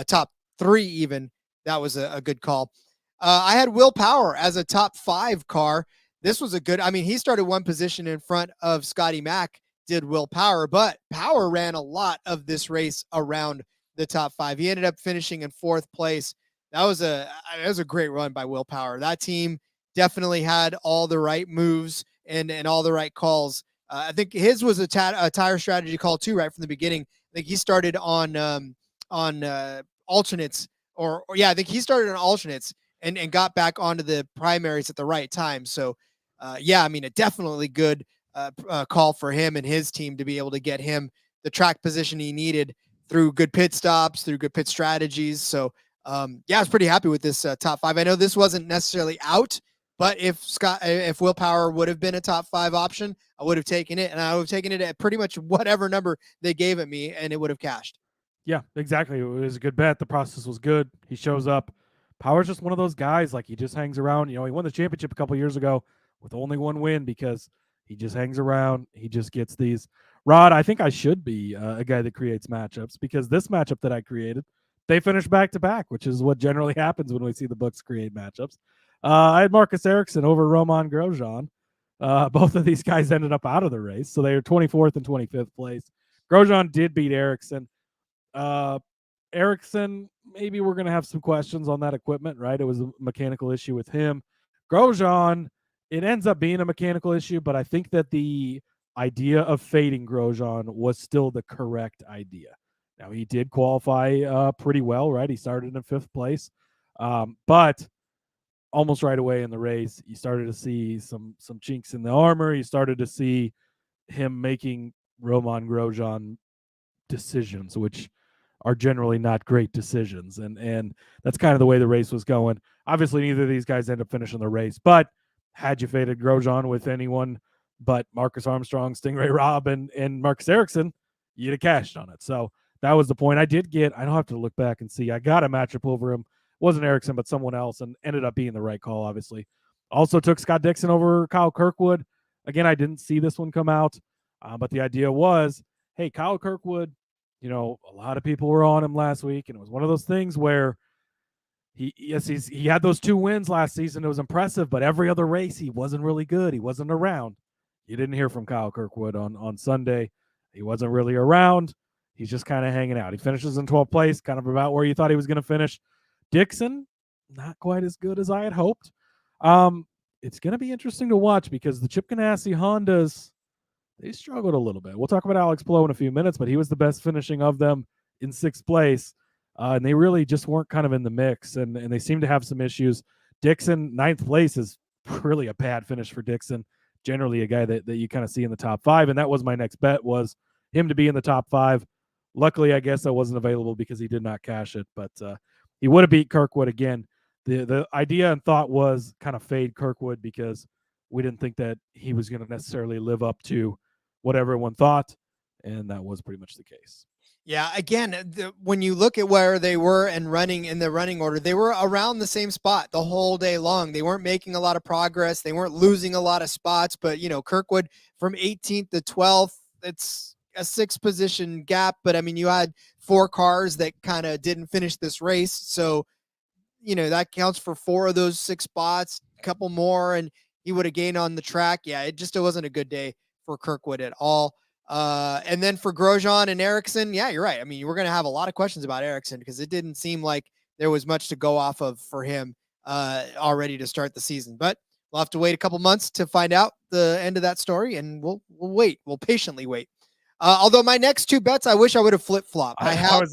top 3 even, that was a good call. I had Will Power as a top 5 car. This was a good, I mean, he started 1 position in front of Scotty Mack, did Will Power, but Power ran a lot of this race around the top 5. He ended up finishing in 4th place. That was a great run by Will Power. That team definitely had all the right moves and all the right calls. I think his was a tire strategy call too, right from the beginning. I think he started on alternates, or yeah, I think he started on alternates and got back onto the primaries at the right time. So, yeah, I mean, a definitely good call for him and his team to be able to get him the track position he needed through good pit stops, through good pit strategies. So, yeah, I was pretty happy with this top 5. I know this wasn't necessarily out, but if Will Power would have been a top 5 option, I would have taken it, and I would have taken it at pretty much whatever number they gave it me, and it would have cashed. Yeah, exactly. It was a good bet. The process was good. He shows up. Power's just one of those guys, like, he just hangs around. You know, he won the championship a couple years ago with only 1 win because he just hangs around. He just gets these. Rod, I think I should be a guy that creates matchups, because this matchup that I created, they finished back-to-back, which is what generally happens when we see the books create matchups. I had Marcus Ericsson over Romain Grosjean. Both of these guys ended up out of the race, so they were 24th and 25th place. Grosjean did beat Ericsson. Ericsson, maybe we're going to have some questions on that equipment, right? It was a mechanical issue with him. Grosjean, it ends up being a mechanical issue, but I think that the idea of fading Grosjean was still the correct idea. Now, he did qualify pretty well, right? He started in 5th place, but almost right away in the race, you started to see some chinks in the armor. You started to see him making Romain Grosjean decisions, which are generally not great decisions. And that's kind of the way the race was going. Obviously, neither of these guys end up finishing the race, but had you faded Grosjean with anyone but Marcus Armstrong, Stingray Robb, and Marcus Ericsson, you'd have cashed on it. So that was the point. I don't have to look back and see. I got a matchup over him. It wasn't Ericsson, but someone else, and ended up being the right call, obviously. Also took Scott Dixon over Kyle Kirkwood. Again, I didn't see this one come out, but the idea was, hey, Kyle Kirkwood, a lot of people were on him last week, and it was one of those things where he had those 2 wins last season. It was impressive, but every other race he wasn't really good. He wasn't around. You didn't hear from Kyle Kirkwood on Sunday. He wasn't really around. He's just kind of hanging out. He finishes in 12th place, kind of about where you thought he was going to finish. Dixon, not quite as good as I had hoped. It's going to be interesting to watch because the Chip Ganassi Hondas, they struggled a little bit. We'll talk about Alex Palou in a few minutes, but he was the best finishing of them in 6th place. And they really just weren't kind of in the mix, and they seem to have some issues. Dixon, 9th place is really a bad finish for Dixon. Generally a guy that you kind of see in the top 5, and that was my next bet, was him to be in the top 5. Luckily, I guess that wasn't available because he did not cash it, but he would have beat Kirkwood again. The idea and thought was kind of fade Kirkwood because we didn't think that he was going to necessarily live up to what everyone thought, and that was pretty much the case. Yeah, again, when you look at where they were and running in the running order, they were around the same spot the whole day long. They weren't making a lot of progress. They weren't losing a lot of spots, but Kirkwood from 18th to 12th, it's a 6-position gap, but I mean, you had 4 cars that kind of didn't finish this race. So, that counts for 4 of those 6 spots, a couple more, and he would have gained on the track. Yeah, it wasn't a good day for Kirkwood at all. And then for Grosjean and Ericsson, yeah, you're right. I mean, we're going to have a lot of questions about Ericsson because it didn't seem like there was much to go off of for him already to start the season. But we'll have to wait a couple months to find out the end of that story, and we'll wait. We'll patiently wait. Although my next 2 bets, I wish I would have flip-flopped. I was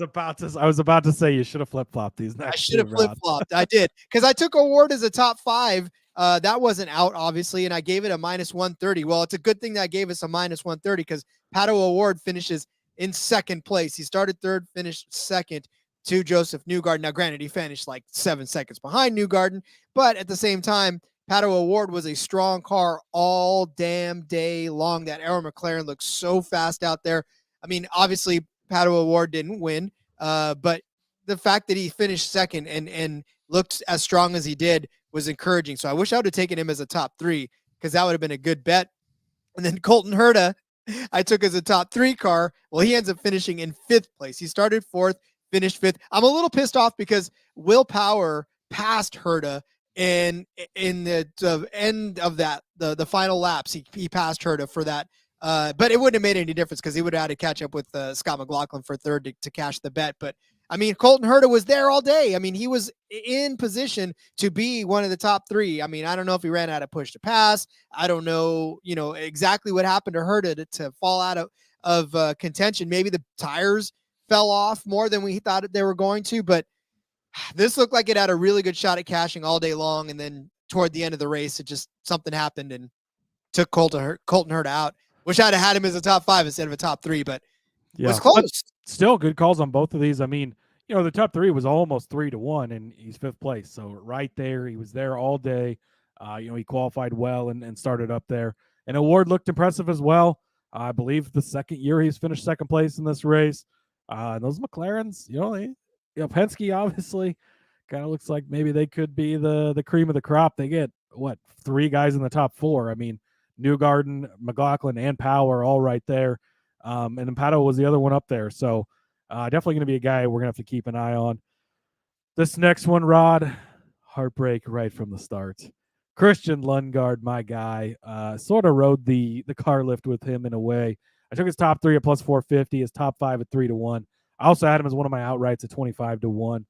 about to say you should have flip-flopped these next. I should have flip-flopped. I did, because I took Award as a top 5. That wasn't out, obviously, and I gave it a -130. Well, it's a good thing that I gave us a -130 because Pato Award finishes in 2nd place. He started 3rd, finished 2nd to Josef Newgarden. Now, granted, he finished like 7 seconds behind Newgarden, but at the same time, Pato Award was a strong car all damn day long. That Arrow McLaren looks so fast out there. I mean, obviously, Pato Award didn't win, but the fact that he finished 2nd and looked as strong as he did was encouraging. So I wish I would have taken him as a top 3 because that would have been a good bet. And then Colton Herta, I took as a top 3 car. Well, he ends up finishing in 5th place. He started 4th, finished 5th. I'm a little pissed off because Will Power passed Herta in the end of that, the final laps. He passed Herta for that. But it wouldn't have made any difference because he would have had to catch up with Scott McLaughlin for 3rd to cash the bet. But I mean, Colton Herta was there all day. I mean, he was in position to be one of the top 3. I mean, I don't know if he ran out of push to pass. I don't know, exactly what happened to Herta to fall out of contention. Maybe the tires fell off more than we thought they were going to, but this looked like it had a really good shot at cashing all day long. And then toward the end of the race, something happened and took Colton Herta out. Wish I'd have had him as a top 5 instead of a top 3, but it was close. But still good calls on both of these. I mean, the top 3 was almost 3-1, and he's 5th place. So right there, he was there all day. He qualified well and started up there. And Award looked impressive as well. I believe the 2nd year he's finished 2nd place in this race. And those McLarens, Penske obviously kind of looks like maybe they could be the cream of the crop. They get 3 guys in the top 4. I mean, Newgarden, McLaughlin, and Power all right there. And then Pato was the other one up there. So definitely going to be a guy we're going to have to keep an eye on. This next one, Rod, heartbreak right from the start. Christian Lundgaard, my guy, sort of rode the car lift with him in a way. I took his top 3 at +450, his top 5 at 3-1. I also had him as one of my outrights at 25-1. A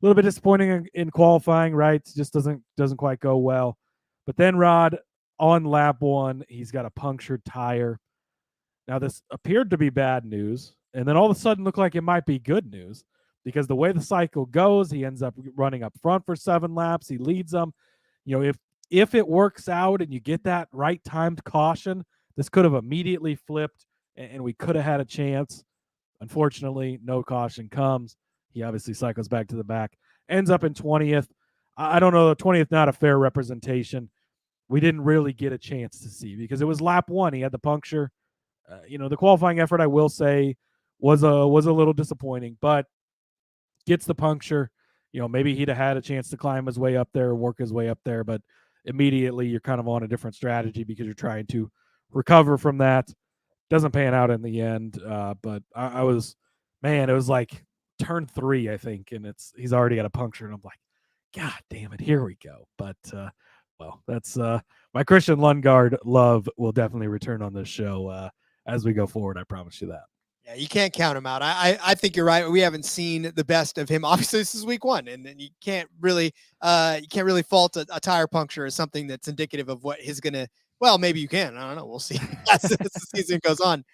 little bit disappointing in qualifying, right? Just doesn't quite go well. But then Rod, on lap 1, he's got a punctured tire. Now, this appeared to be bad news, and then all of a sudden looked like it might be good news, because the way the cycle goes, he ends up running up front for 7 laps. He leads them. If it works out and you get that right timed caution, this could have immediately flipped, and we could have had a chance. Unfortunately, no caution comes. He obviously cycles back to the back, ends up in 20th. I don't know, 20th, not a fair representation. We didn't really get a chance to see, because it was lap 1. He had the puncture. The qualifying effort, I will say, was a little disappointing, but gets the puncture. Maybe he'd have had a chance to climb his way up there, work his way up there, but immediately you're kind of on a different strategy because you're trying to recover from that. Doesn't pan out in the end, but it was like turn 3, I think, and he's already got a puncture, and I'm like, God damn it, here we go. But that's my Christian Lundgaard love will definitely return on this show as we go forward. I promise you that. Yeah, you can't count him out. I think you're right. We haven't seen the best of him. Obviously, this is week 1, and then you can't really fault a tire puncture as something that's indicative of what he's gonna. Well, maybe you can. I don't know. We'll see as the season goes on.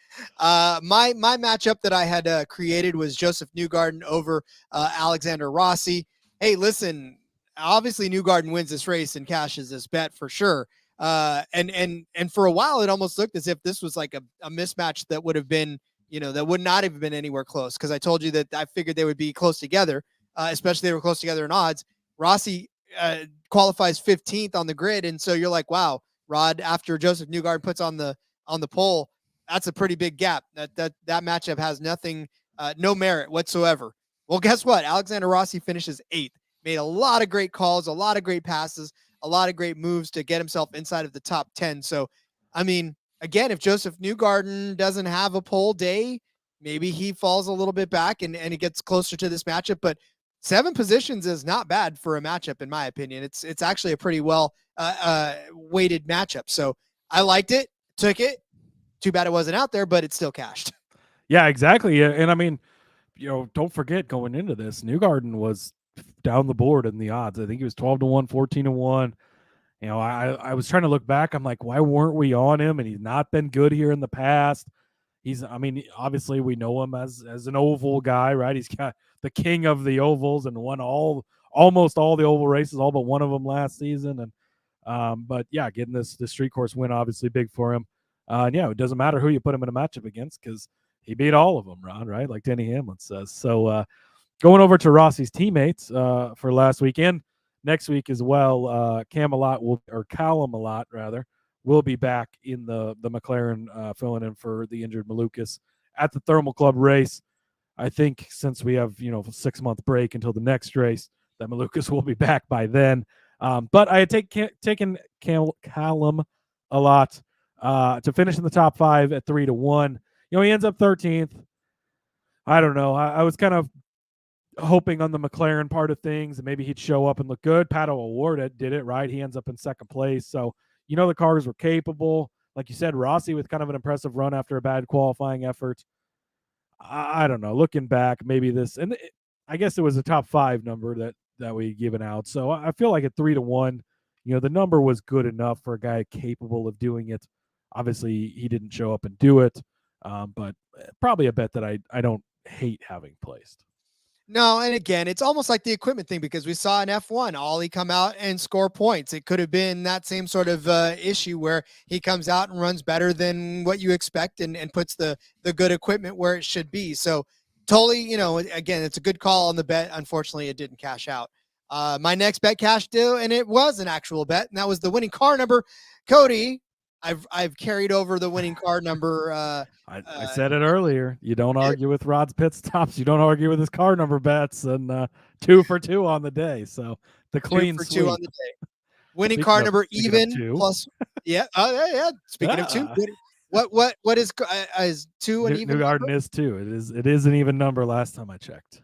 My matchup that I had created was Josef Newgarden over Alexander Rossi. Hey, listen. Obviously, Newgarden wins this race and cashes this bet for sure. And for a while, it almost looked as if this was like a mismatch that would have been, that would not have been anywhere close. Because I told you that I figured they would be close together, especially they were close together in odds. Rossi qualifies 15th on the grid, and so you're like, wow, Rod. After Josef Newgarden puts on the pole, that's a pretty big gap. That matchup has nothing, no merit whatsoever. Well, guess what? Alexander Rossi finishes 8th. Made a lot of great calls, a lot of great passes, a lot of great moves to get himself inside of the top 10. So, I mean, again, if Josef Newgarden doesn't have a pole day, maybe he falls a little bit back and he gets closer to this matchup. But 7 positions is not bad for a matchup, in my opinion. It's actually a pretty well weighted matchup. So I liked it, took it. Too bad it wasn't out there, but it still cashed. Yeah, exactly. And I mean, don't forget, going into this, Newgarden was down the board in the odds. I think he was 12-1, 14-1. I was trying to look back. I'm like, why weren't we on him? And he's not been good here in the past. Obviously we know him as an oval guy, right? He's got the king of the ovals and won almost all the oval races, all but one of them last season. And but yeah, getting this street course win, obviously big for him. And yeah, it doesn't matter who you put him in a matchup against, because he beat all of them, Ron, right? Like Denny Hamlin says. So going over to Rossi's teammates for last weekend, next week as well, Callum Allott will be back in the McLaren, filling in for the injured Malukas at the Thermal Club race. I think since we have, a 6-month break until the next race, that Malukas will be back by then. But I had taken Callum Allott to finish in the top 5 at 3-1. He ends up 13th. I don't know. I was kind of hoping on the McLaren part of things, and maybe he'd show up and look good. Pato O'Ward did it, right? He ends up in 2nd place. So, the cars were capable. Like you said, Rossi with kind of an impressive run after a bad qualifying effort. I don't know. Looking back, maybe this, and I guess it was a top 5 number that we given out. So I feel like at 3-1, the number was good enough for a guy capable of doing it. Obviously, he didn't show up and do it, but probably a bet that I don't hate having placed. No, and again, it's almost like the equipment thing, because we saw in F1, Ollie come out and score points. It could have been that same sort of issue where he comes out and runs better than what you expect and puts the good equipment where it should be. So totally, again, it's a good call on the bet. Unfortunately, it didn't cash out. My next bet cashed too, and it was an actual bet, and that was the winning car number. Cody, I've carried over the winning car number. I said it earlier. You don't argue with Rod's pit stops. You don't argue with his car number bets, and 2 for 2 on the day. So the clean 2 for sweep. 2 on the day. Winning car number even plus. Yeah. Oh yeah. Speaking of 2, what is 2 an even? Newgarden is 2. It is an even number. Last time I checked.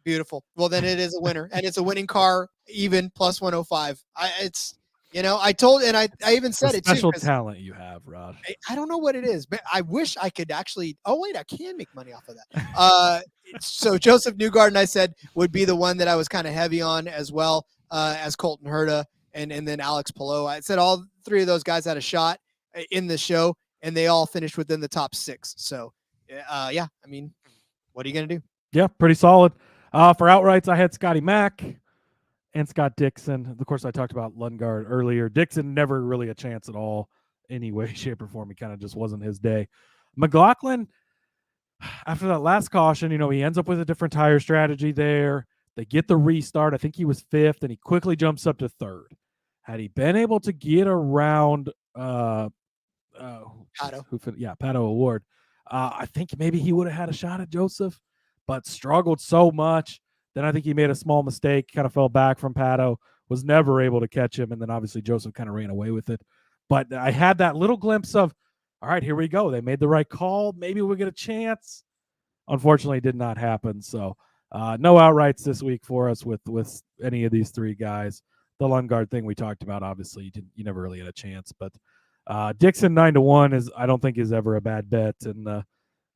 Beautiful. Well, then it is a winner, and it's a winning car even plus 105. I even It's a said it too. special 'Cause talent you have, Rod. I don't know what it is, but I wish I could actually. Oh wait, I can make money off of that. So Josef Newgarden, I said, would be the one that I was kind of heavy on as well as Colton Herta and then Alex Palou. I said all three of those guys had a shot in the show, and they all finished within the top 6. So yeah, I mean, what are you gonna do? Yeah, pretty solid. For outrights, I had Scotty Mack and Scott Dixon. Of course, I talked about Lundgaard earlier. Dixon never really a chance at all, any way, shape, or form. He kind of just wasn't his day. McLaughlin, after that last caution, he ends up with a different tire strategy there. They get the restart. I think he was 5th, and he quickly jumps up to 3rd. Had he been able to get around Pato. Pato Award, I think maybe he would have had a shot at Joseph, but struggled so much. Then I think he made a small mistake, kind of fell back from Pato, was never able to catch him, and then obviously Joseph kind of ran away with it. But I had that little glimpse of, all right, here we go. They made the right call. Maybe we'll get a chance. Unfortunately, it did not happen. So no outrights this week for us with any of these 3 guys. The Lundgaard thing we talked about, obviously, you never really had a chance. But Dixon 9-1 I don't think is ever a bad bet, and I'm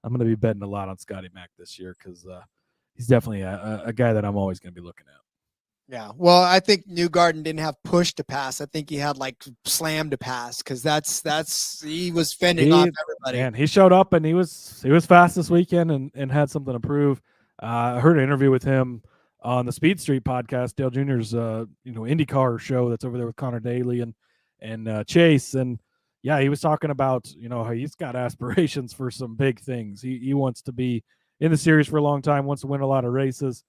going to be betting a lot on Scotty Mack this year because he's definitely a guy that I'm always going to be looking at. Yeah, well, I think Newgarden didn't have push to pass. I think he had like slam to pass because he was fending off everybody. And he showed up and he was fast this weekend and had something to prove. I heard an interview with him on the Speed Street podcast, Dale Jr.'s IndyCar show that's over there with Connor Daly and Chase. And yeah, he was talking about how he's got aspirations for some big things. He wants to be in the series for a long time, wants to win a lot of races.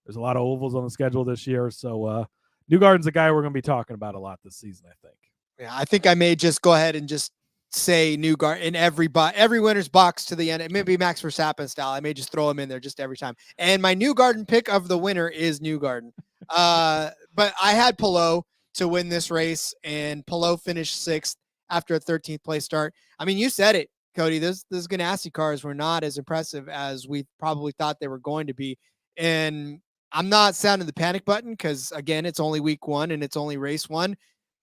There's a lot of ovals on the schedule this year. So Newgarden's a guy we're going to be talking about a lot this season, I think. Yeah, I think I may just go ahead and just say Newgarden in every winner's box to the end. It may be Max Verstappen style. I may just throw him in there just every time. And my Newgarden pick of the winner is Newgarden. But I had Palou to win this race, and Palou finished 6th after a 13th place start. I mean, you said it, Cody. Those Ganassi cars were not as impressive as we probably thought they were going to be. And I'm not sounding the panic button because, again, it's only week 1 and it's only race 1.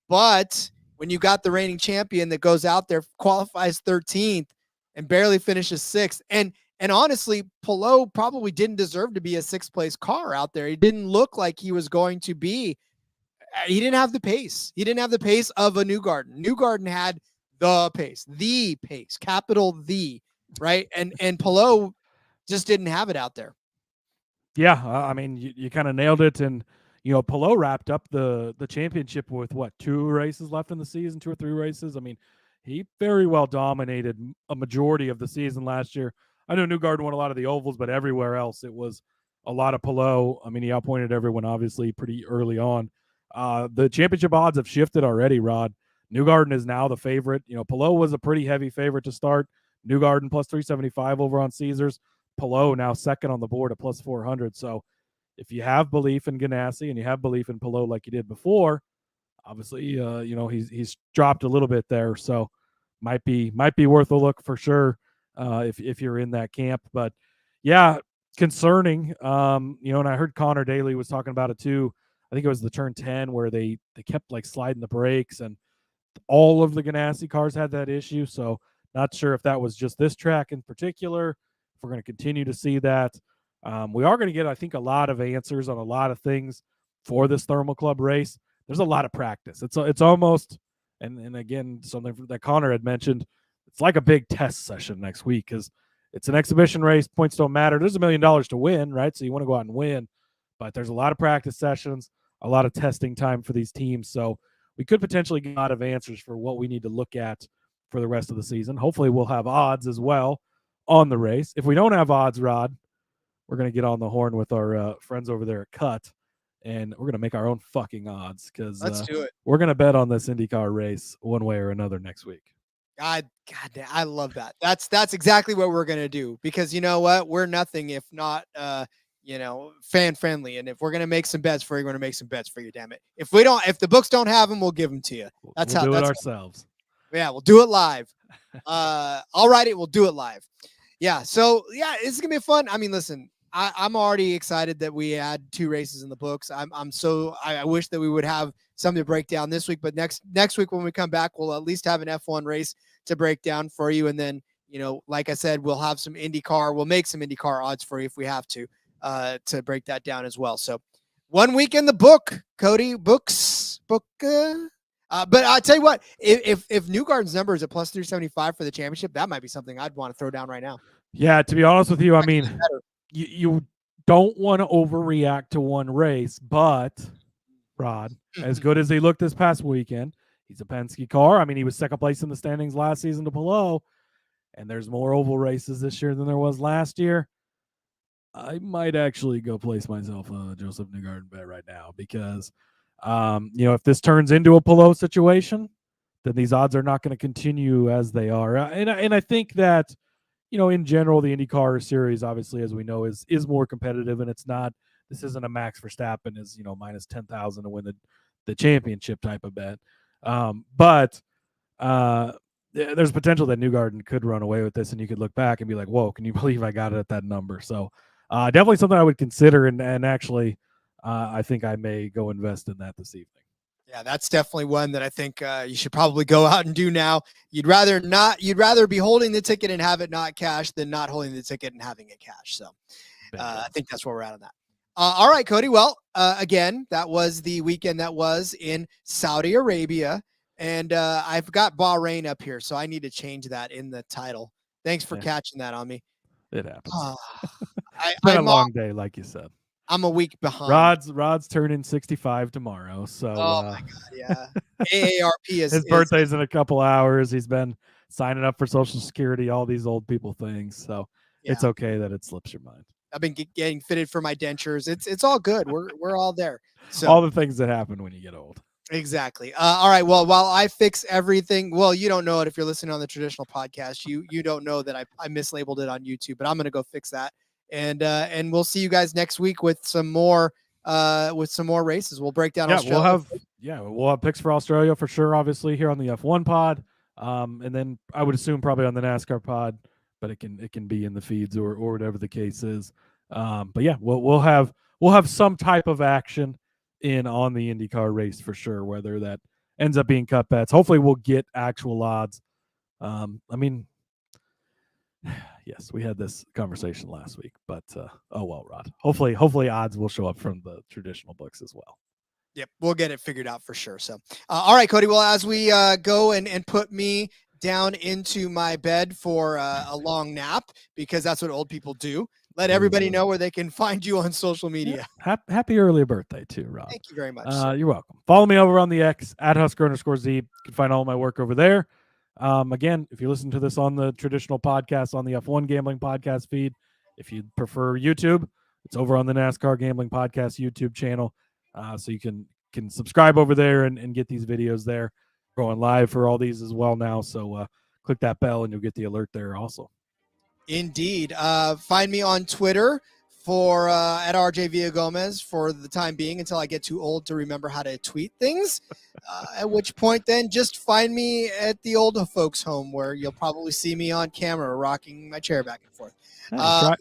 But when you got the reigning champion that goes out there, qualifies 13th, and barely finishes 6th, and honestly, Palou probably didn't deserve to be a 6th-place car out there. He didn't look like he was going to be. He didn't have the pace. He didn't have the pace of a Newgarden. Newgarden had the pace, capital the, right? And Palou just didn't have it out there. Yeah, I mean, you kind of nailed it. And, Palou wrapped up the championship with, 2 races left in the season, 2 or 3 races. I mean, he very well dominated a majority of the season last year. I know Newgarden won a lot of the ovals, but everywhere else it was a lot of Palou. I mean, he outpointed everyone, obviously, pretty early on. The championship odds have shifted already, Rod. Newgarden is now the favorite. Palou was a pretty heavy favorite to start. Newgarden plus 375 over on Caesars. Palou now second on the board at plus 400. So if you have belief in Ganassi and you have belief in Palou like you did before, obviously, he's dropped a little bit there. So might be worth a look for sure if you're in that camp. But yeah, concerning. And I heard Connor Daly was talking about it too. I think it was the turn 10 where they kept like sliding the brakes, and all of the Ganassi cars had that issue. So not sure if that was just this track in particular. We're going to continue to see that. We are going to get, I think, a lot of answers on a lot of things for this Thermal Club race. There's a lot of practice. It's almost, and again, something that Connor had mentioned, it's like a big test session next week because it's an exhibition race. Points don't matter. There's $1 million to win, right? So you want to go out and win. But there's a lot of practice sessions, a lot of testing time for these teams. So we could potentially get a lot of answers for what we need to look at for the rest of the season. Hopefully we'll have odds as well on the race. If we don't have odds, Rod, we're going to get on the horn with our friends over there at Kutt, and we're going to make our own fucking odds because let's do it. We're going to bet on this IndyCar race one way or another next week. God damn, I love that. That's exactly what we're going to do because you know what? We're nothing if not, fan friendly. And if we're going to make some bets for you, we're going to make some bets for you, damn it. If the books don't have them, we'll give them to you. We'll do it ourselves. Yeah, we'll do it live. I'll write it. We'll do it live. Yeah. So yeah, it's gonna be fun. I mean, listen, I'm already excited that we had 2 races in the books. I wish that we would have something to break down this week, but next week when we come back, we'll at least have an F1 race to break down for you. And then, like I said, we'll have some IndyCar. We'll make some IndyCar odds for you if we have to break that down as well. So 1 week in the book, Cody, book. But I'll tell you what, if Newgarden's number is at plus 375 for the championship, that might be something I'd want to throw down right now. Yeah, to be honest with you, I mean, you don't want to overreact to one race, but Rod, as good as he looked this past weekend, he's a Penske car. I mean, he was second place in the standings last season to Palou, and there's more oval races this year than there was last year. I might actually go place myself a Josef Newgarden bet right now because, if this turns into a Palou situation, then these odds are not going to continue as they are. And I think that, in general, the IndyCar series, obviously, as we know, is more competitive, and this isn't a Max Verstappen is, minus 10,000 to win the championship type of bet. But there's potential that Newgarden could run away with this, and you could look back and be like, whoa, can you believe I got it at that number? So definitely something I would consider, and actually I think I may go invest in that this evening. Yeah, that's definitely one that I think you should probably go out and do now. You'd rather be holding the ticket and have it not cash than not holding the ticket and having it cash. So I think that's where we're at on that. All right, Cody. Well, again, that was the weekend that was in Saudi Arabia, and I've got Bahrain up here, so I need to change that in the title. Thanks for catching that on me. It happens. It's been a long day, like you said. I'm a week behind. Rod's turning 65 tomorrow, so my God, yeah. AARP is his birthday's in a couple hours. He's been signing up for Social Security, all these old people things. So it's okay that it slips your mind. I've been getting fitted for my dentures. It's all good. We're all there. So all the things that happen when you get old. Exactly. All right. Well, while I fix everything, well, you don't know it if you're listening on the traditional podcast. You don't know that I mislabeled it on YouTube, but I'm gonna go fix that. And we'll see you guys next week with some more races. We'll break down Australia. We'll have picks for Australia for sure, obviously, here on the F1 pod. And then I would assume probably on the NASCAR pod, but it can be in the feeds or whatever the case is. But yeah, we'll have some type of action on the IndyCar race for sure, whether that ends up being cut bets. Hopefully we'll get actual odds. I mean, yes, we had this conversation last week, but oh well, Rod. Hopefully odds will show up from the traditional books as well. Yep, we'll get it figured out for sure. So, all right, Cody. Well, as we go and put me down into my bed for a long nap, because that's what old people do. Let everybody know where they can find you on social media. Yeah. Happy early birthday too, Rod. Thank you very much. You're welcome. Follow me over on the X at Husker_Zeeb. You can find all my work over there. Again, if you listen to this on the traditional podcast on the F1 Gambling Podcast feed, if you prefer YouTube, it's over on the NASCAR Gambling Podcast YouTube channel. So you can subscribe over there and get these videos there. We're going live for all these as well now. So click that bell and you'll get the alert there also. Indeed. Find me on Twitter for at RJ Villagomez for the time being until I get too old to remember how to tweet things. At which point then just find me at the old folks home where you'll probably see me on camera rocking my chair back and forth.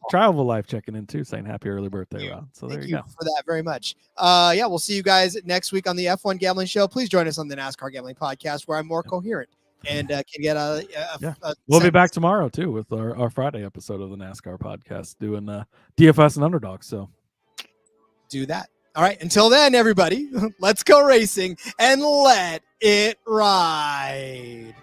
Trial of a Life checking in too, saying happy early birthday, Ron. So there you go. For that very much. Yeah, we'll see you guys next week on the F1 Gambling Show. Please join us on the NASCAR Gambling Podcast where I'm more coherent and can get we'll be back tomorrow too with our Friday episode of the NASCAR podcast doing DFS and Underdog. So do that. All right. Until then, everybody, let's go racing and let it ride.